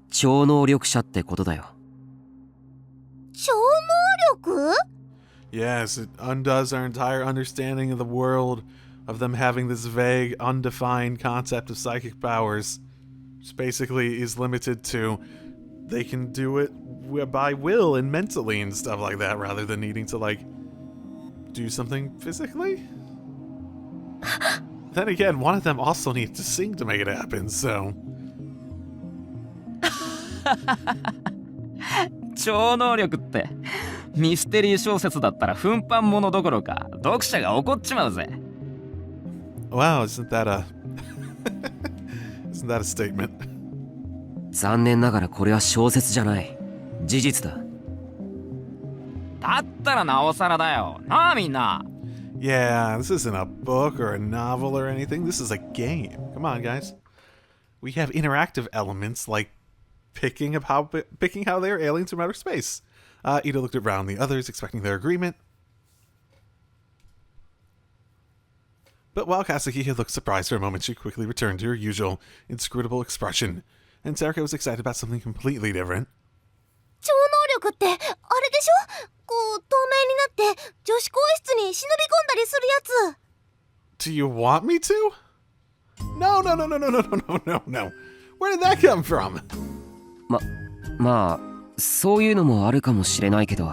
超能力者ってことだよ。超能力？ Yes, it undoes our entire understanding of the world, of them having this vague, undefined concept of psychic powers, which basically is limited to they can do it by will and mentally and stuff like that, rather than needing to, like, do something physically? Then again, one of them also needs to sing to make it happen, so... 超能力ってミステリー小説だったら奮発物どころか読者が怒っちまうぜ。 Wow, isn't that a... isn't that a statement? 残念ながらこれは小説じゃない。事実だ。だったらなおさらだよ。なあみんな。Yeah, this isn't a book or a novel or anything. This is a game. Come on, guys. We have interactive elements like picking how they are aliens from outer space. Ito looked around the others, expecting their agreement. But while Kazuki looked surprised for a moment, she quickly returned to her usual inscrutable expression, and Sarika was excited about something completely different. 超能力ってあれでしょ？こう透明になって女子更衣室に忍び込んだりするやつ。 Do you want me to? No, no, no, no, no, no, no, no, no. Where did that come from? まあ、そういうのもあるかもしれないけど、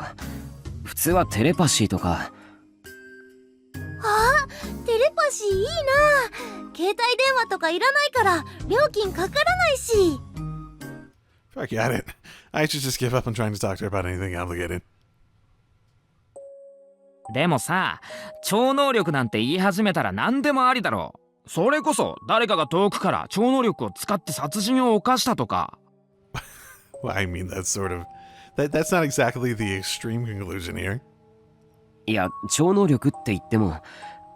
普通はテレパシーとか。あ、テレパシーいいな。携帯電話とかいらないから料金かからないし。 Forget it. I should just give up on trying to talk to her about anything obligated. でもさ、超能力なんて言い始めたら何でもありだろう。それこそ誰かが遠くから超能力を使って殺人を犯したとか。Well, I mean, that's sort of... That's not exactly the extreme conclusion here. いや、超能力って言っても、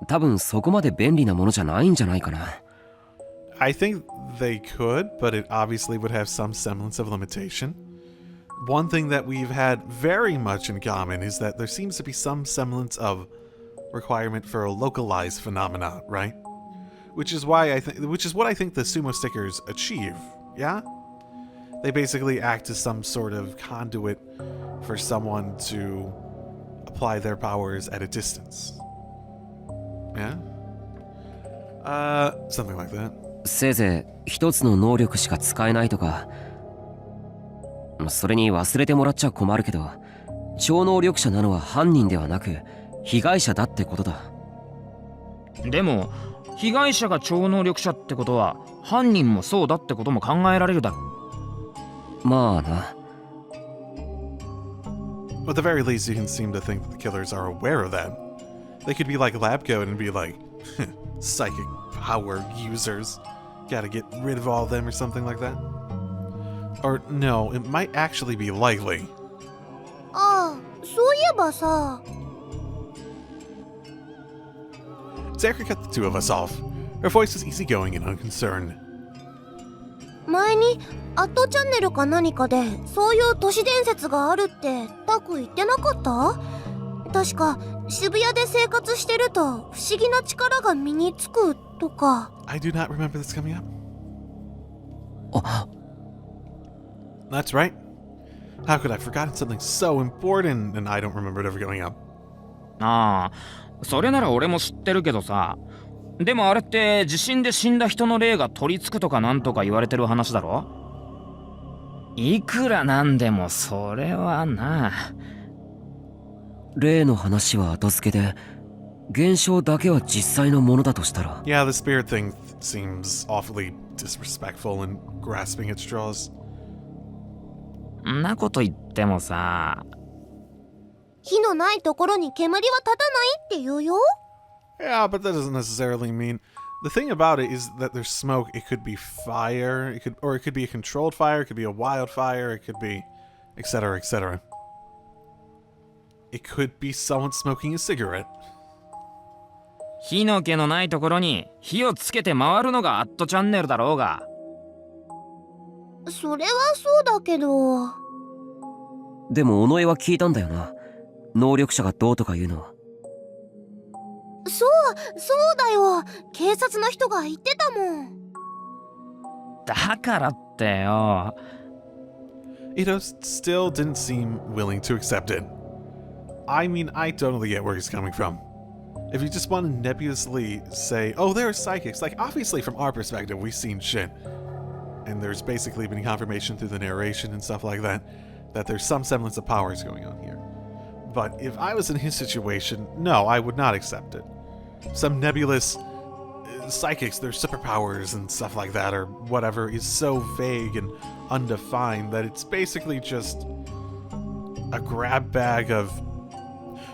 多分そこまで便利なものじゃないんじゃないかな。I think they could, but it obviously would have some semblance of limitation. One thing that we've had very much in common is that there seems to be some semblance of requirement for a localized phenomena, right? Which is what I think the sumo stickers achieve, yeah? They basically act as some sort of conduit for someone to apply their powers at a distance. Yeah? Something like that. せいぜい一つの能力しか使えないとか、それに忘れてもらっちゃ困るけど、超能力者なのは犯人ではなく被害者だってことだ。でも被害者が超能力者ってことは犯人もそうだってことも考えられるだろ。まあな。At the very least, you can seem to think that the killers are aware of that. They could be like lab code and be like, psychic power users. Gotta get rid of all of them or something like that. Or no, it might actually be likely. ああ、そういえばさ。Zachary cut the two of us off. Her voice was easygoing and unconcerned. 前にアットチャンネルか何かでそういう都市伝説があるってタク言ってなかった？確か渋谷で生活してると不思議な力が身につくとか。I do not remember this coming up. あ、That's right. How could I have forgotten something so important and I don't remember it ever going up? ああ、それなら俺も知ってるけどさ。でもあれって地震で死んだ人の霊が取り付くとかなんとか言われてる話だろ。いくらなんでもそれはな。例の話は後付けで現象だけは実際のものだとしたら。 Yeah, the spirit thing seems awfully disrespectful and grasping at straws. んなこと言ってもさ。火のないところに煙は立たないって言うよ。Yeah, but that doesn't necessarily mean... The thing about it is that there's smoke. It could be fire, it could be a controlled fire, it could be a wildfire, it could be etc, etc. It could be someone smoking a cigarette. 火の気のないところに火をつけて回るのがアットチャンネルだろうが。それはそうだけど。でも尾上は聞いたんだよな。能力者がどうとか言うのは。そうだよ。警察の人が言ってたもん。だからってよ。Ito still didn't seem willing to accept it. I mean, I totally get where he's coming from. If you just want to nebulously say, oh, there are psychics, like obviously from our perspective, we've seen shit. And there's basically been confirmation through the narration and stuff like that, that there's some semblance of powers going on here. But if I was in his situation, no, I would not accept it. Some nebulous psychics, their superpowers and stuff like that, or whatever, is so vague and undefined that it's basically just a grab bag of...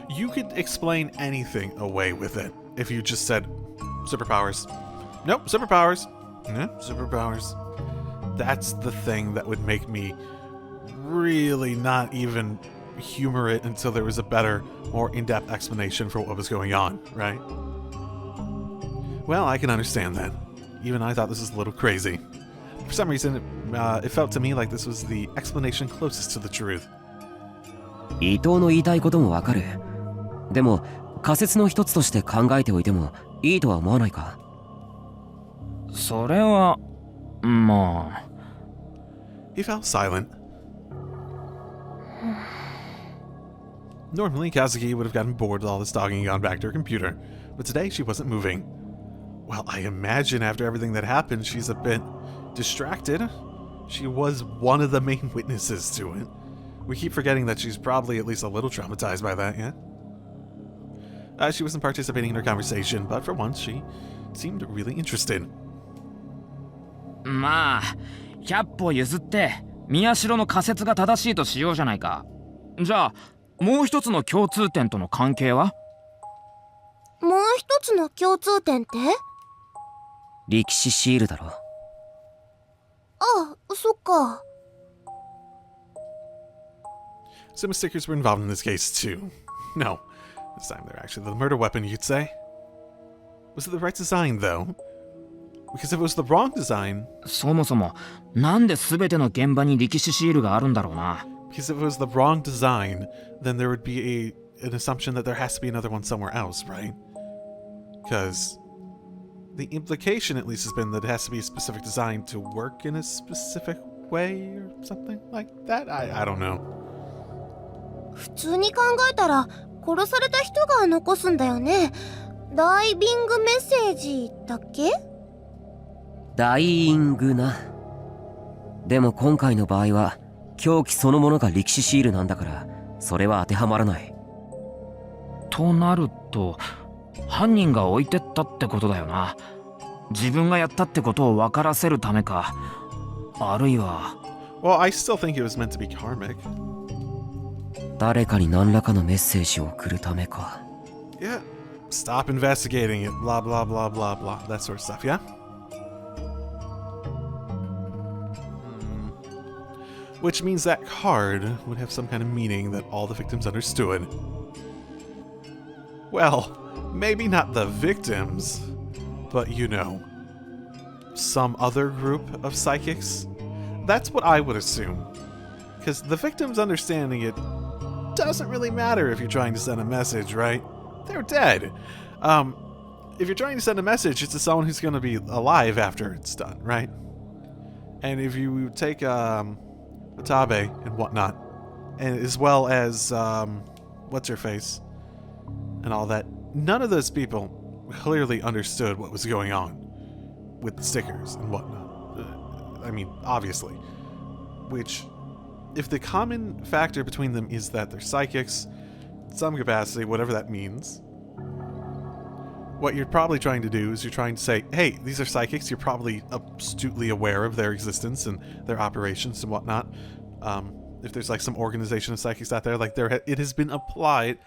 You could explain anything away with it if you just said, superpowers. Nope, superpowers. Yeah, superpowers. That's the thing that would make me really not even humor it until there was a better, more in-depth explanation for what was going on, right? Well, I can understand that. Even I thought this was a little crazy. For some reason, it felt to me like this was the explanation closest to the truth. 伊藤の言いたいこともわかる。でも仮説の一つとして考えておいてもいいとは思わないか？それはまあ。He fell silent. Normally, Kazuki would have gotten bored with all this talking and gone back to her computer, but today she wasn't moving. Well, I imagine after everything that happened, she's a bit distracted. She was one of the main witnesses to it. We keep forgetting that she's probably at least a little traumatized by that, yeah? She wasn't participating in her conversation, but for once, she seemed really interested. まあ100歩譲って宮代の仮説が正しいとしようじゃないか。じゃあもう一つの共通点との関係は？もう一つの共通点って？力士シールだろ。あ、そっか。Some stickers were involved in this case, too. No, this time they're actually the murder weapon, you could say. Was it the right design, though? Because if it was the wrong design... そもそもなんで全ての現場に力士シールがあるんだろうな。Because if it was the wrong design, then there would be an assumption that there has to be another one somewhere else, right? Because the implication, at least, has been that it has to be a specific design to work in a specific way or something like that? I don't know. 普通に考えたら殺された人が残すんだよね。ダイビングメッセージだっけ？ダイイングな。でも今回の場合は凶器そのものが力士シールなんだからそれは当てはまらない。となると犯人が置いてったってことだよな。自分がやったってことを分からせるためか、あるいは。 Well, I still think it was meant to be karmic. 誰かに何らかのメッセージを送るためか。Yeah. Stop investigating it, blah, blah, blah, blah, blah. That sort of stuff, yeah? Which means that card would have some kind of meaning that all the victims understood. Well, maybe not the victims, but you know, some other group of psychics? That's what I would assume. Because the victims understanding it doesn't really matter if you're trying to send a message, right? They're dead. If you're trying to send a message, it's to someone who's going to be alive after it's done, right? And if you take Watabe and whatnot, and as well as what's her face and all that, none of those people clearly understood what was going on with the stickers and whatnot. I mean, obviously. Which, if the common factor between them is that they're psychics, in some capacity, whatever that means, what you're probably trying to do is you're trying to say, hey, these are psychics, you're probably astutely aware of their existence and their operations and whatnot. If there's like some organization of psychics out there, like it has been implied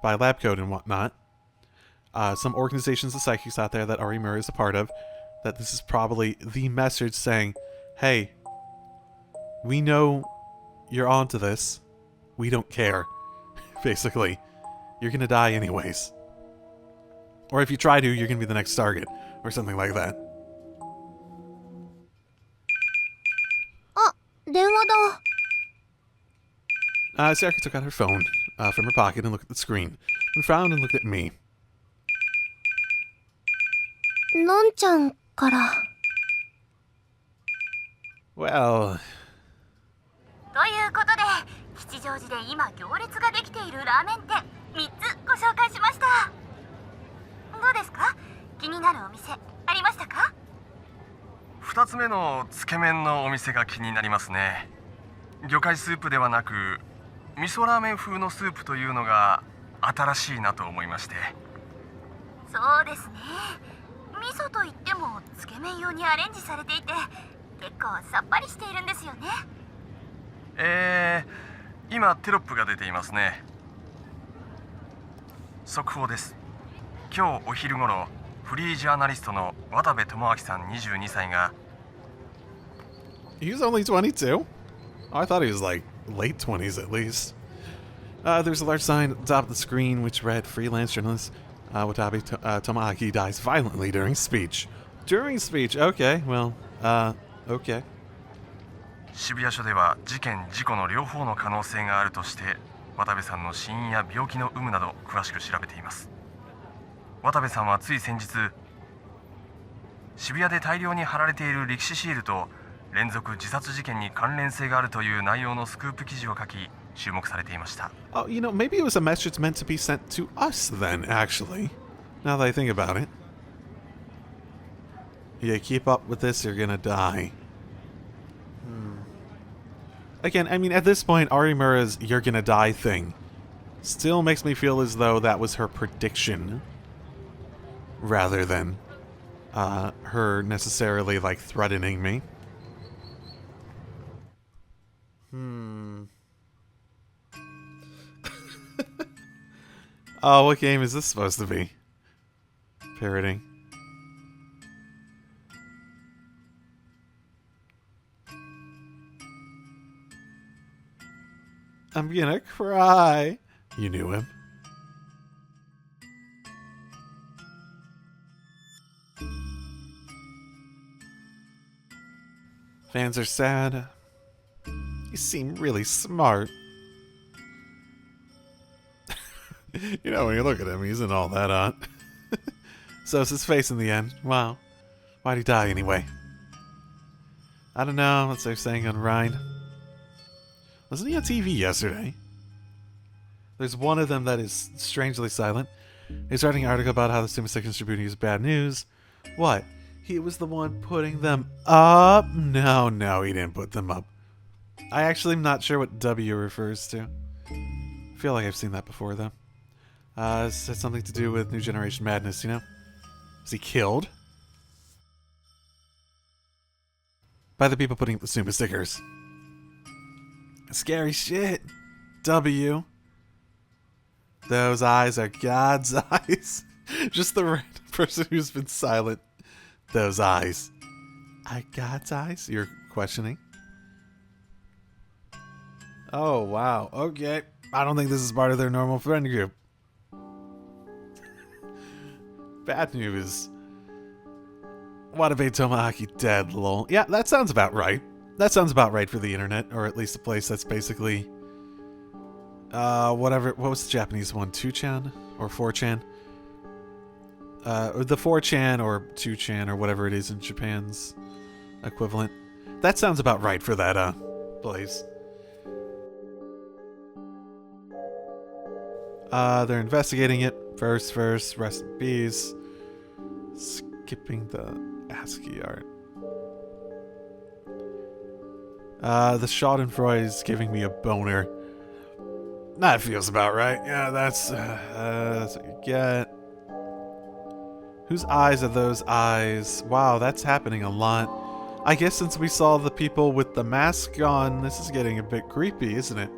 by lab code and whatnot, some organizations of psychics out there that Arimura is a part of, that this is probably the message saying, hey, we know you're onto this, we don't care, basically. You're gonna die anyways. Or if you try to, you're gonna be the next target, or something like that. あ、電話だ。 Sayaka took out her phone from her pocket and looked at the screen, and frowned and looked at me. のんちゃんから。Well... ということで、吉祥寺で今行列ができているラーメン店3つご紹介しました。どうですか？気になるお店ありましたか？2つ目のつけ麺のお店が気になりますね。魚介スープではなく味噌ラーメン風のスープというのが新しいなと思いまして。そうですね。味噌といってもつけ麺用にアレンジされていて結構さっぱりしているんですよね。今テロップが出ていますね。速報です。今日お昼頃フリージャーナリストの渡部智明さん22歳が He's only 22? I thought he was like late 20s at least. There's a large sign at the top of the screen which read freelance journalist Watabe Tomoaki dies violently during speech. During speech, okay, well, okay. 渋谷署では事件事故の両方の可能性があるとして渡部さんの死因や病気の有無など詳しく調べています。渡部さんはつい先日渋谷で大量に貼られている歴史シールと連続自殺事件に関連性があるという内容のスクープ記事を書き注目されていました。Oh, you know, maybe it was a message meant to be sent to us then, actually. Now that I think about it. Yeah, keep up with this, you're gonna die. Again, I mean, at this point, Arimura's "you're gonna die" thing still makes me feel as though that was her prediction, rather than her necessarily, like, threatening me. Oh, what game is this supposed to be? Parroting. I'm gonna cry. You knew him. Fans are sad. You seem really smart. You know, when you look at him, he isn't all that hot. So is his face in the end. Wow. Why'd he die anyway? I don't know. What's they're saying on Rhine? Wasn't he on TV yesterday? There's one of them that is strangely silent. He's writing an article about how the Stima Section Shibuya is bad news. What? He was the one putting them up? No, he didn't put them up. I actually am not sure what W refers to. I feel like I've seen that before, though. It's something to do with New Generation Madness, you know? Is he killed? By the people putting up the Suma stickers. Scary shit. W. Those eyes are God's eyes. Just the random person who's been silent. Those eyes are God's eyes? You're questioning? Oh, wow. Okay. I don't think this is part of their normal friend group. Bad news. Watabe Tomoaki dead, lol. Yeah, that sounds about right. That sounds about right for the internet, or at least a place that's basically... whatever. What was the Japanese one? 2chan? Or 4chan? Or the 4chan or 2chan or whatever it is in Japan's equivalent. That sounds about right for that, place. They're investigating it. First, rest in peace. Skipping the ASCII art. The Schadenfreude is giving me a boner. That feels about right. Yeah, that's what you get. Whose eyes are those eyes? Wow, that's happening a lot. I guess since we saw the people with the mask on, this is getting a bit creepy, isn't it?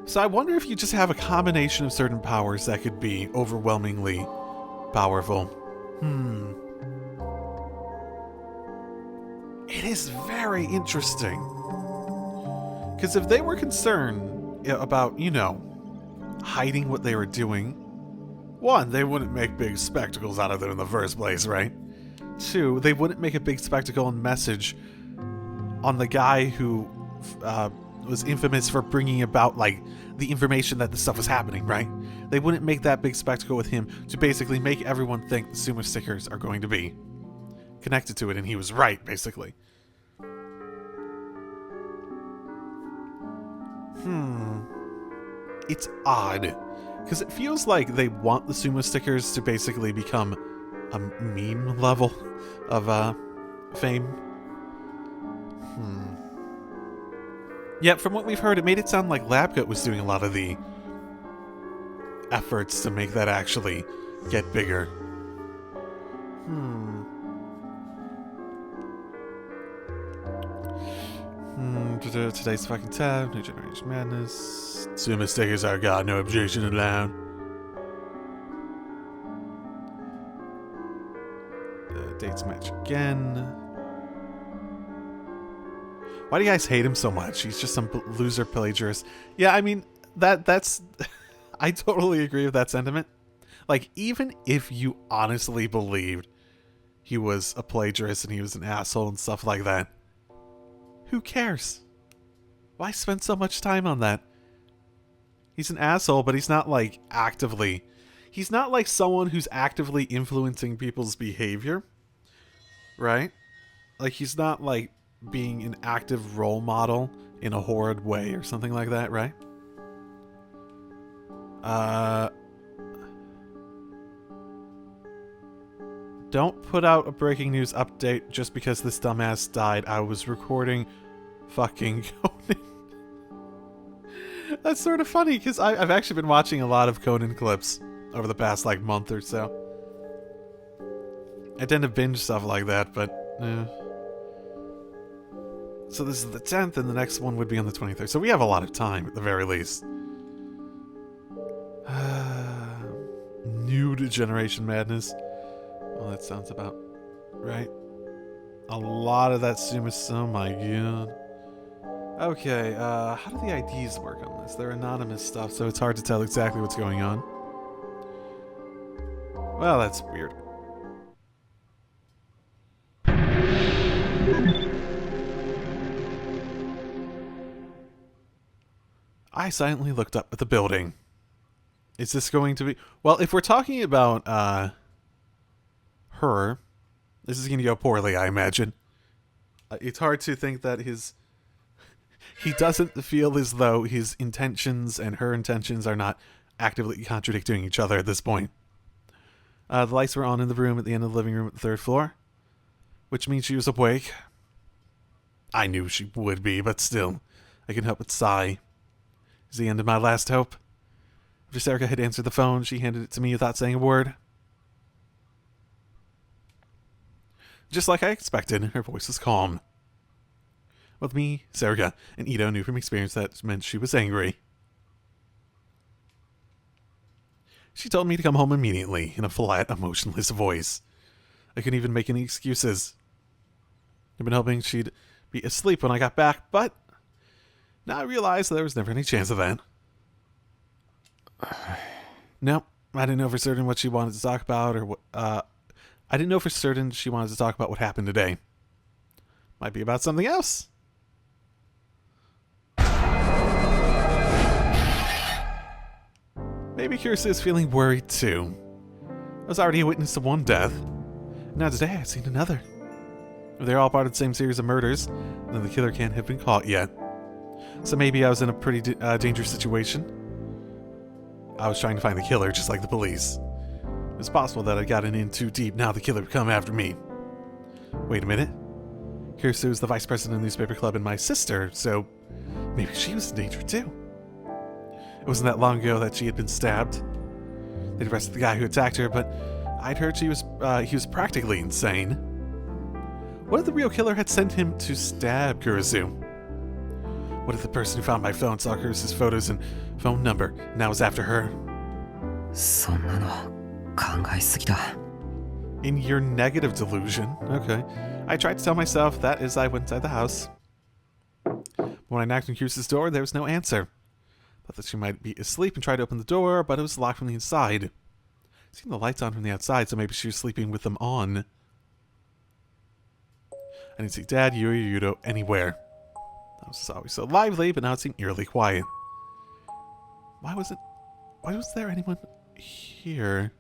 So I wonder if you just have a combination of certain powers that could be overwhelmingly powerful. It is very interesting. Because if they were concerned about, you know, hiding what they were doing, one, they wouldn't make big spectacles out of it in the first place, right? Two, they wouldn't make a big spectacle and message on the guy who was infamous for bringing about, like, the information that the stuff was happening, right? They wouldn't make that big spectacle with him to basically make everyone think the Suma stickers are going to be connected to it, and he was right, basically. It's odd, because it feels like they want the Suma stickers to basically become a meme level of fame. Yeah, from what we've heard, it made it sound like Labgut was doing a lot of the efforts to make that actually get bigger. Today's fucking tab. New Generation Madness. Suma stickers are God, no objection allowed. Dates match again. Why do you guys hate him so much? He's just some loser plagiarist. Yeah, I mean, that's... I totally agree with that sentiment. Like, even if you honestly believed he was a plagiarist and he was an asshole and stuff like that, who cares? Why spend so much time on that? He's an asshole, but he's not, like, actively... He's not like someone who's actively influencing people's behavior. Right? Like, he's not, like, being an active role model in a horrid way or something like that, right? Don't put out a breaking news update just because this dumbass died. I was recording fucking Conan. That's sort of funny, because I've actually been watching a lot of Conan clips over the past, like, month or so. I tend to binge stuff like that, but... So this is the 10th, and the next one would be on the 23rd. So we have a lot of time, at the very least. New Generation Madness. Well, that sounds about right. A lot of that Suma. Oh my god. Okay, how do the IDs work on this? They're anonymous stuff, so it's hard to tell exactly what's going on. Well, that's weird. I silently looked up at the building. Is this going to be... Well, if we're talking about, her, this is going to go poorly, I imagine. It's hard to think that his... He doesn't feel as though his intentions and her intentions are not actively contradicting each other at this point. The lights were on in the room at the end of the living room at the 3rd floor, which means she was awake. I knew she would be, but still, I couldn't help but sigh. It was the end of my last hope. After Serica had answered the phone, she handed it to me without saying a word. Just like I expected, her voice was calm. With me, Serica, and Ito knew from experience that meant she was angry. She told me to come home immediately, in a flat, emotionless voice. I couldn't even make any excuses. I'd been hoping she'd be asleep when I got back, but now I realized there was never any chance of that. No, I didn't know for certain what she wanted to talk about, or what. I didn't know for certain she wanted to talk about what happened today. Might be about something else. Maybe Kirsten is feeling worried too. I was already a witness to one death. Now today I've seen another. If they're all part of the same series of murders, then the killer can't have been caught yet. So maybe I was in a pretty dangerous situation. I was trying to find the killer, just like the police. It was possible that I'd gotten in too deep, now the killer would come after me. Wait a minute. Kirsten is the vice president of the Newpaper Club and my sister, so maybe she was in danger too. It wasn't that long ago that she had been stabbed. They'd arrested the guy who attacked her, but I'd heard he was practically insane. What if the real killer had sent him to stab Kurisu? What if the person who found my phone saw Kurisu's photos and phone number, and now was after her? そんなの考えすぎだ。 In your negative delusion. Okay. I tried to tell myself that as I went inside the house. When I knocked on Kurisu's door, there was no answer. Thought that she might be asleep and tried to open the door, but it was locked from the inside. Seen the lights on from the outside, so maybe she was sleeping with them on. I didn't see Dad, Yui, or Yudo anywhere. The house was always so lively, but now it seemed eerily quiet. Why was there anyone here?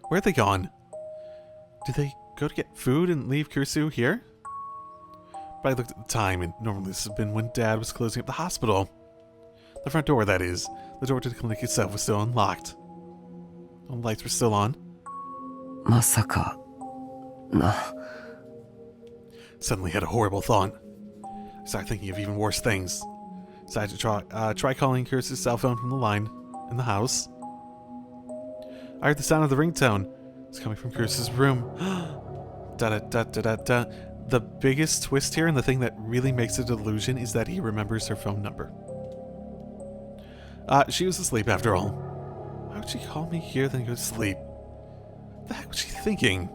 Where are they gone? Did they go to get food and leave Kurisu here? But I looked at the time, and normally this would have been when Dad was closing up the hospital. The front door, that is. The door to the clinic itself was still unlocked. All the lights were still on. まさかな。 Suddenly had a horrible thought. I started thinking of even worse things. Decided to try calling Kurisu's cell phone from the line in the house. I heard the sound of the ringtone. It's coming from Kurisu's room. Da-da-da-da-da-da. The biggest twist here, and the thing that really makes it a delusion, is that he remembers her phone number. She was asleep after all. Why would she call me here then go to sleep? What the heck was she thinking?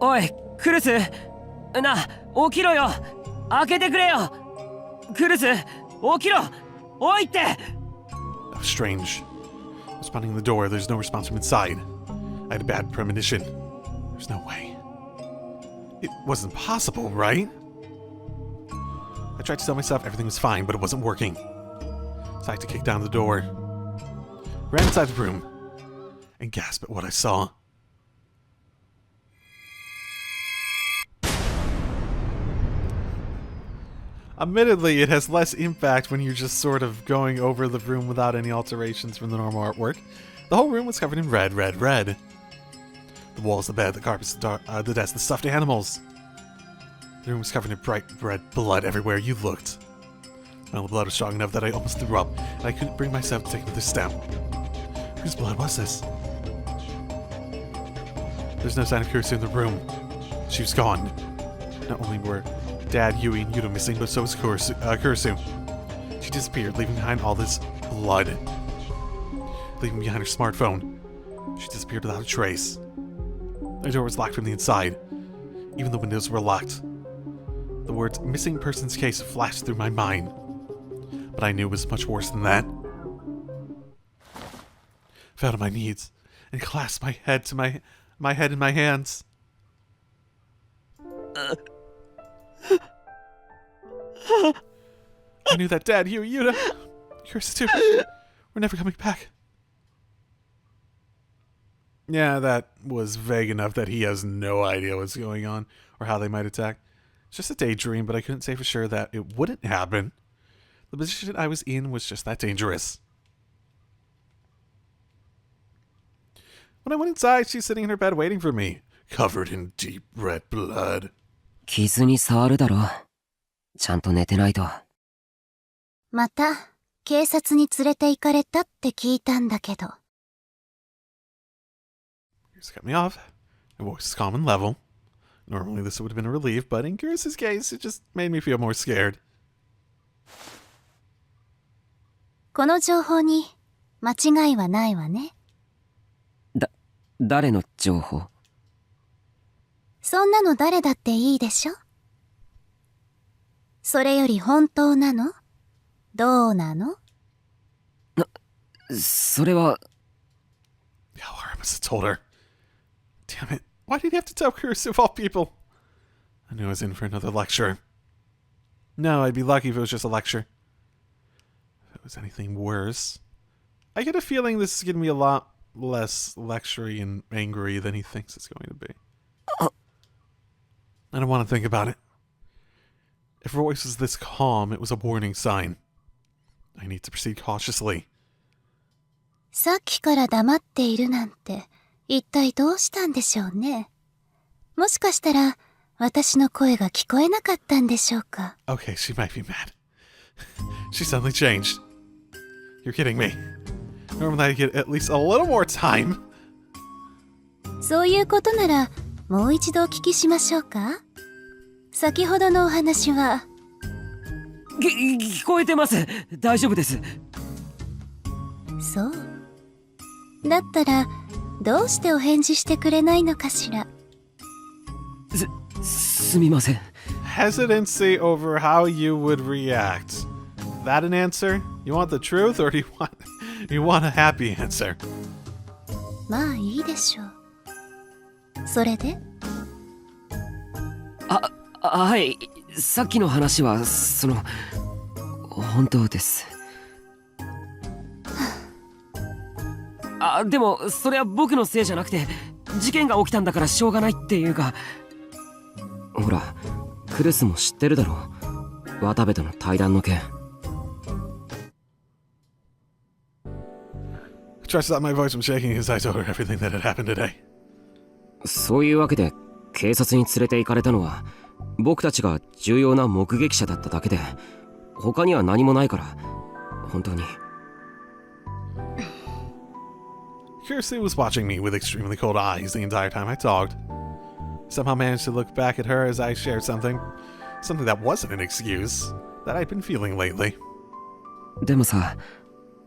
おい、クルスな、起きろよ開けてくれよクルス、起きろおいって That was strange. I was pounding the door. There's no response from inside. I had a bad premonition. There's no way. It wasn't possible, right? I tried to tell myself everything was fine, but it wasn't working. So I had to kick down the door. Ran inside the room and gasped at what I saw. Admittedly, it has less impact when you're just sort of going over the room without any alterations from the normal artwork. The whole room was covered in red, red, red. The walls, the bed, the carpets, the desk, the stuffed animals. The room was covered in bright red blood everywhere you looked. The smell of blood was strong enough that I almost threw up, and I couldn't bring myself to take another step. Whose blood was this? There's no sign of Kurisu in the room. She was gone. Not only were Dad, Yui, and Yudo missing, but so was Kurisu. She disappeared, leaving behind all this blood. Leaving behind her smartphone. She disappeared without a trace. The door was locked from the inside. Even the windows were locked. The words "missing persons case" flashed through my mind. But I knew it was much worse than that. I fell to my knees and clasped my head to my head in my hands. I knew that Dad, Yui, Yuda, you're stupid. We're never coming back. Yeah, that was vague enough that he has no idea what's going on or how they might attack. It's just a daydream, but I couldn't say for sure that it wouldn't happen. The position I was in was just that dangerous. When I went inside, she's sitting in her bed waiting for me. covered in deep red blood. 傷に触るだろ。ちゃんと寝てないと。また警察に連れて行かれたって聞いたんだけど。Here's cut me off. Her voice is calm and level. Normally this would have been a relief, but in Kirsten case, it just made me feel more scared. この情報に間違いはないわね。誰の情報？そんなの誰だっていいでしょ。それより本当なの？どうなの？それは。 Oh, I must have told her. Damn it. Why did you have to tell Kirsten of all people? I knew I was in for another lecture. No, I'd be lucky if it was just a lecture. If it was anything worse. I get a feeling this is going to be a lot less lectury and angry than he thinks it's going to be. I don't want to think about it. If her voice was this calm, it was a warning sign. I need to proceed cautiously. さっきから黙っているなんて一体どうしたんでしょうね。もしかしたら私の声が聞こえなかったんでしょうか。 Okay, she might be mad. She suddenly changed. You're kidding me. Normally I get at least a little more time. そういうことならもう一度お聞きしましょうか。先ほどのお話は。聞こえてます。大丈夫です。そう。だったらどうしてお返事してくれないのかしら。すみません。 Hesitancy over how you would react. That an answer? You want the truth, or do you want a happy answer? まあいいでしょう。それで？はい。さっきの話は本当です。でもそれは僕のせいじゃなくて、事件が起きたんだからしょうがないっていうか。ほら、クルスも知ってるだろ、渡部との対談の件。I tried to stop my voice from shaking as I told her everything that had happened today. そういうわけで警察に連れて行かれたのは僕たちが重要な目撃者だっただけで、他には何もないから。本当に。Kirsten was watching me with extremely cold eyes the entire time I talked. Somehow managed to look back at her as I shared something that wasn't an excuse, that I'd been feeling lately. でもさ、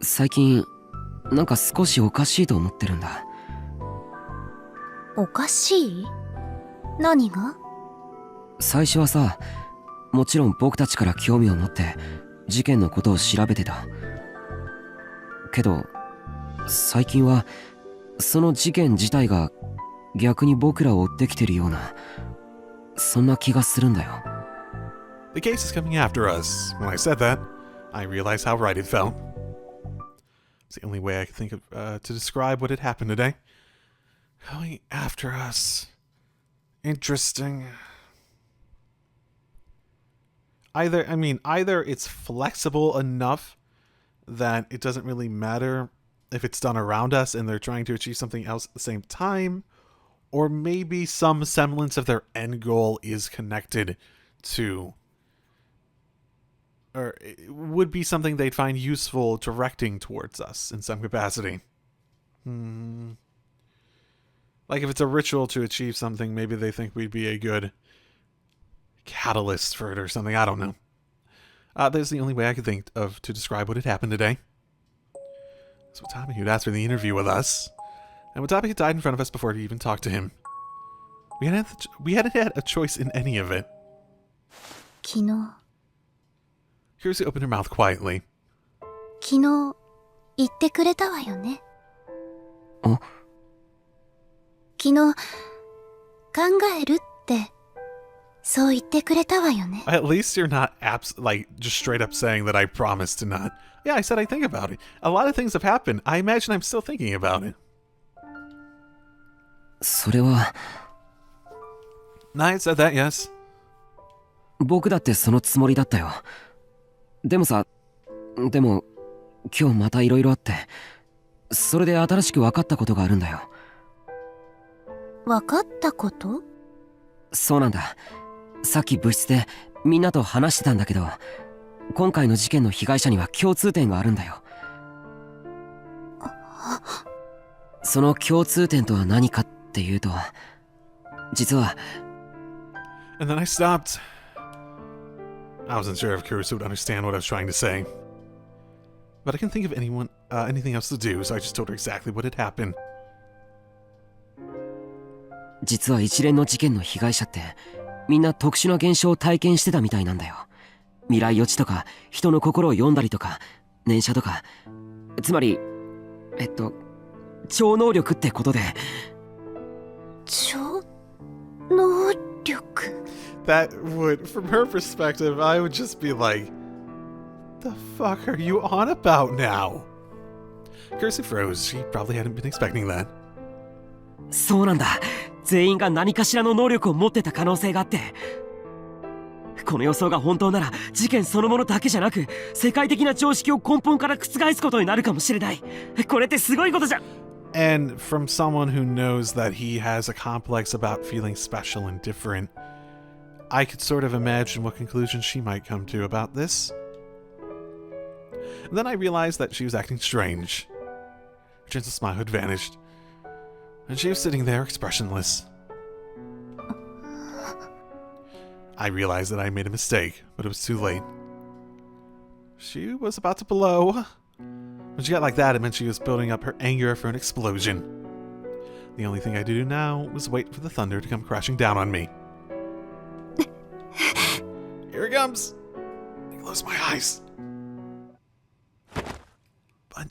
最近なんか少しおかしいと思ってるんだ。おかしい？何が？最初はさ、もちろん僕たちから興味を持って事件のことを調べてたけど、最近はその事件自体が逆に僕らを追ってきてるような、そんな気がするんだよ。 The case is coming after us. When I said that, I realized how right it felt. It's the only way I could think of to describe what had happened today. Going after us. Interesting. Either it's flexible enough that it doesn't really matter if it's done around us and they're trying to achieve something else at the same time, or maybe some semblance of their end goal is connected to, or it would be something they'd find useful directing towards us in some capacity. Like if it's a ritual to achieve something, maybe they think we'd be a good catalyst for it or something. I don't know. That's the only way I could think of to describe what had happened today. So Watanabe had asked for the interview with us, and Watanabe had died in front of us before we even talked to him. We hadn't had a choice in any of it. 昨日。 Kirsten opened her mouth quietly. 昨日言ってくれたわよね。昨日考えるってそう言ってくれたわよね。 At least you're not just straight up saying that I promised to not. Yeah, I said I think about it. A lot of things have happened. I imagine I'm still thinking about it. それは。 I said that, yes. 僕だってそのつもりだったよ。でも今日またいろいろあって、それで新しく分かったことがあるんだよ。わかったこと？そうなんだ。さっき部室でみんなと話してたんだけど、今回の事件の被害者には共通点があるんだよ。その共通点とは何かっていうと、実は And then I stopped. I wasn't sure if Kurusu would understand what I was trying to say. But I couldn't think of anything else to do, so I just told her exactly what had happened. 実は一連の事件の被害者ってみんな特殊な現象を体験してたみたいなんだよ。未来予知とか人の心を読んだりとか念写とか、つまり超能力ってことで。超能力。 That would, from her perspective, I would just be like, the fuck are you on about now? Kurusu froze. She probably hadn't been expecting that. そうなんだ。全員が何かしらの能力を持ってた可能性があって、この予想が本当なら事件そのものだけじゃなく世界的な常識を根本から覆すことになるかもしれない。これってすごいことじゃん。 And from someone who knows that he has a complex about feeling special and different, I could sort of imagine what conclusions she might come to about this. And then I realized that she was acting strange. Her gentle smile had vanished, and she was sitting there expressionless. I realized that I made a mistake, but it was too late. She was about to blow. When she got like that, it meant she was building up her anger for an explosion. The only thing I could do now was wait for the thunder to come crashing down on me. Here it comes! I closed my eyes. But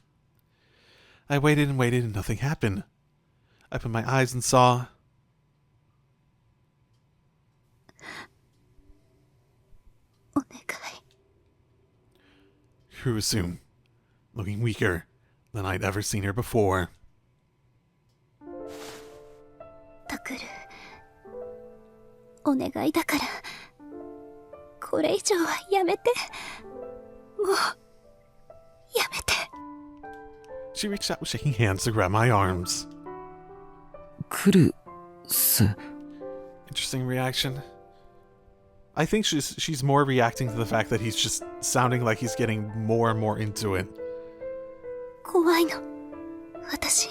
I waited and waited and nothing happened. I opened my eyes and saw... Kurusu, looking weaker than I'd ever seen her before. タクル、お願いだからこれ以上はやめて。もうやめて。 She reached out with shaking hands to grab my arms. クルス。 Interesting reaction. I think she's more reacting to the fact that he's just sounding like he's getting more and more into it. 怖いの、私。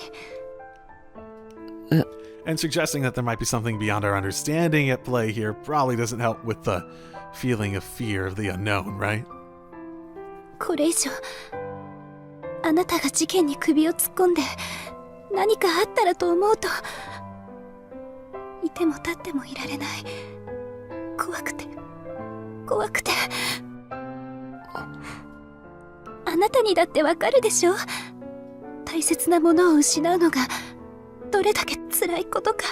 And suggesting that there might be something beyond our understanding at play here probably doesn't help with the feeling of fear of the unknown, right? これ以上あなたが事件に首を突っ込んで何かあったらと思うと、いても立ってもいられない。怖くて怖くて。あなたにだってわかるでしょ。大切なものを失うのがどれだけ辛いことか。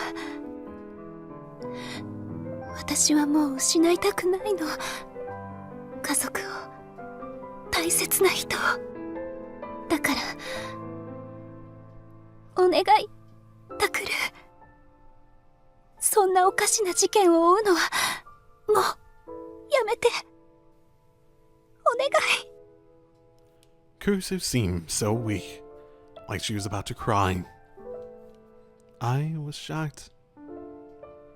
私はもう失いたくないの。家族を、大切な人を。だからお願い、タクル。そんなおかしな事件を追うのはもうやめて。お願い。 Kurusu seemed so weak, like she was about to cry. I was shocked.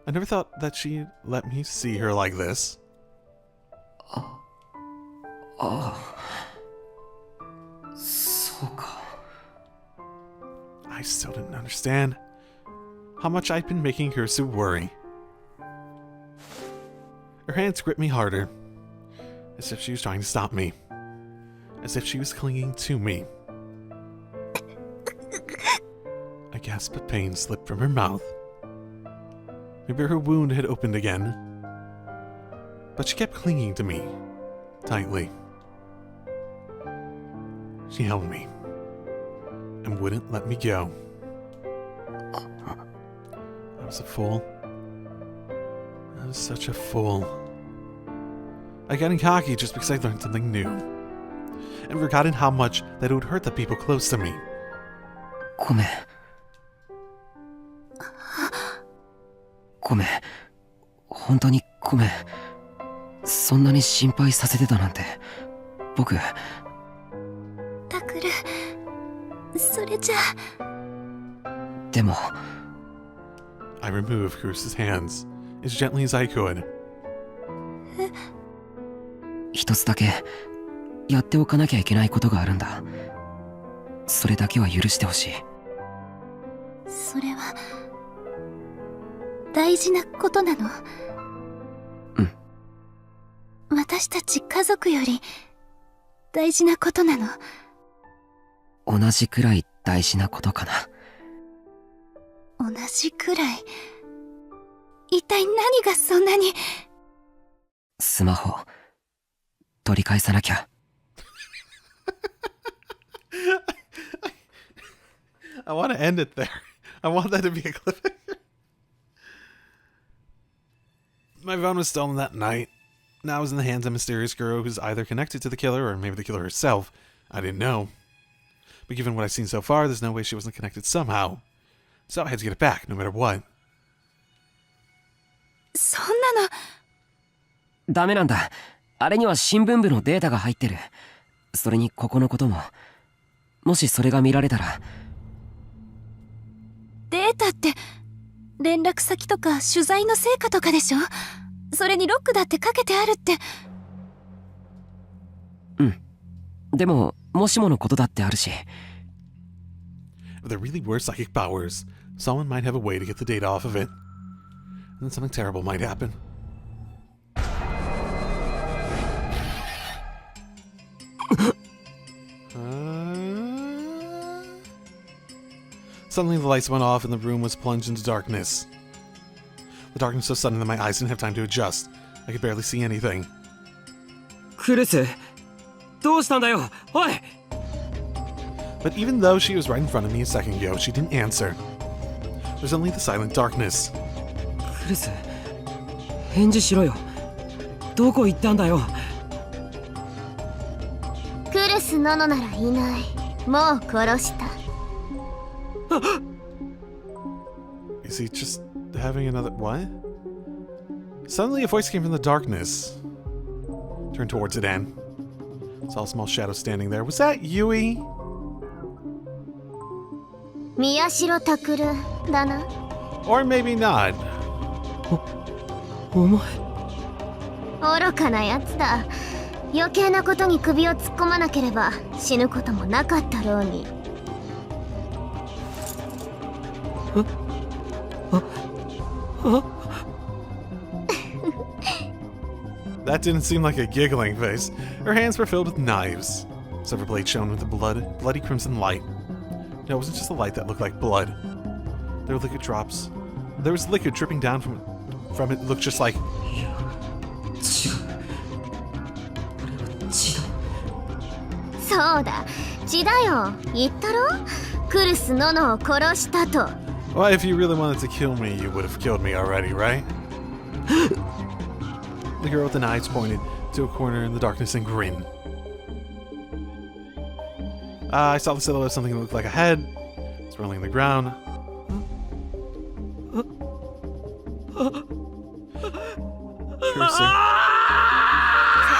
I never thought that she'd let me see her like this. I still didn't understand how much I'd been making Kurusu worry. Her hands gripped me harder, as if she was trying to stop me, as if she was clinging to me. A gasp of pain slipped from her mouth. Maybe her wound had opened again, but she kept clinging to me, tightly. She held me, and wouldn't let me go. I was a fool. I was such a fool. I got cocky just because I learned something new, and forgotten how much that it would hurt the people close to me. ごめん。ごめん。本当にごめん。そんなに心配させてたなんて。僕。タクル、それじゃあ。でも。I I removed Kurusa's hands as gently as I could. 一つだけやっておかなきゃいけないことがあるんだ。それだけは許してほしい。それは大事なことなの？うん。私たち家族より大事なことなの？同じくらい大事なことかな。同じくらい。一体何がそんなに。スマホ取り返さなきゃ。I want to end it there. I want that to be a cliffhanger. My phone was stolen that night. Now I was in the hands of a mysterious girl who's either connected to the killer or maybe the killer herself. I didn't know. But given what I've seen so far, there's no way she wasn't connected somehow. So I had to get it back, no matter what. そんなの。ダメなんだ。あれには新聞部のデータが入ってる。それにここのことも。もしそれが見られたら。データって連絡先とか取材の成果とかでしょ？それにロックだってかけてあるって。うん。でももしものことだってあるし。If there really were psychic powers, someone might have a way to get the data off of it. And then something terrible might happen. Suddenly the lights went off and the room was plunged into darkness. The darkness so sudden that my eyes didn't have time to adjust. I could barely see anything. クルス、どうしたんだよ、おい! But even though she was right in front of me a second ago, she didn't answer. There's only the silent darkness. クルス、返事しろよ。どこ行ったんだよ。クルス・ノノならいない。もう殺した。Is he just having another... what? Suddenly a voice came from the darkness. Turned towards it and saw a small shadow standing there. Was that Yui? 宮代拓だな。 Or maybe not. お前。愚かなやつだ。余計なことに首を突っ込まなければ死ぬこともなかったろうに。That didn't seem like a giggling face. Her hands were filled with knives. Several blades shone with the bloody crimson light. No, it wasn't just a light that looked like blood. There were liquid drops. There was liquid dripping down from it. It looked just like... そうだ、血だよ。言ったろ？クルス・ノノを殺したと。Well, if you really wanted to kill me, you would have killed me already, right? The girl with the knives pointed to a corner in the darkness and grinned. I saw the silhouette of something that looked like a head. It's rolling on the ground.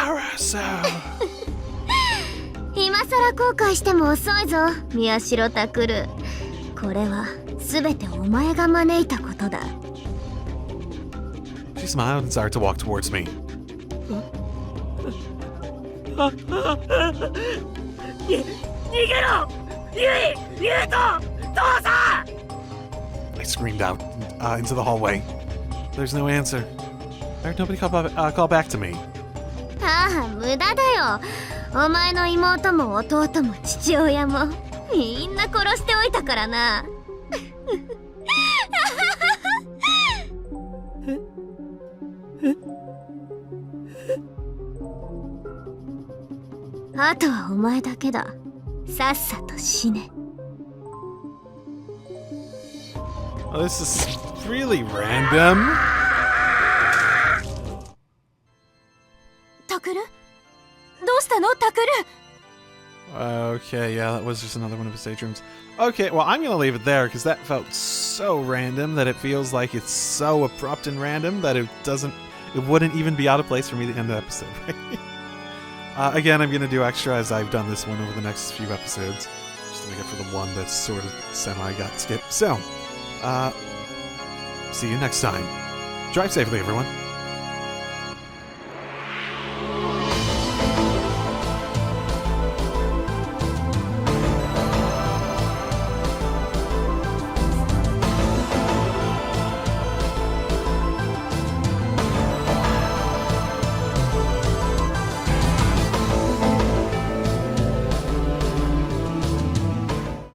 Carousel. 今さら後悔しても遅いぞ、宮代拓。これは全てお前が招いたことだ。She smiled and started to walk towards me. 逃げろ！ユウト！父さん！ I screamed out into the hallway. There's no answer. I heard nobody call back to me. ああ、無駄だよ。お前の妹も弟も父親もみんな殺しておいたからな。あとはお前だけだ。さっさと死ね。Oh, this is really random. タクル？どうしたの、タクル？ Okay, yeah, that was just another one of his daydreams. Okay, well, I'm gonna leave it there because that felt so random that it feels like it's so abrupt and random that it wouldn't even be out of place for me to end the episode, right? Again, I'm gonna do extra as I've done this one over the next few episodes, just to make up for the one that's sort of semi got skipped. So, see you next time. Drive safely, everyone.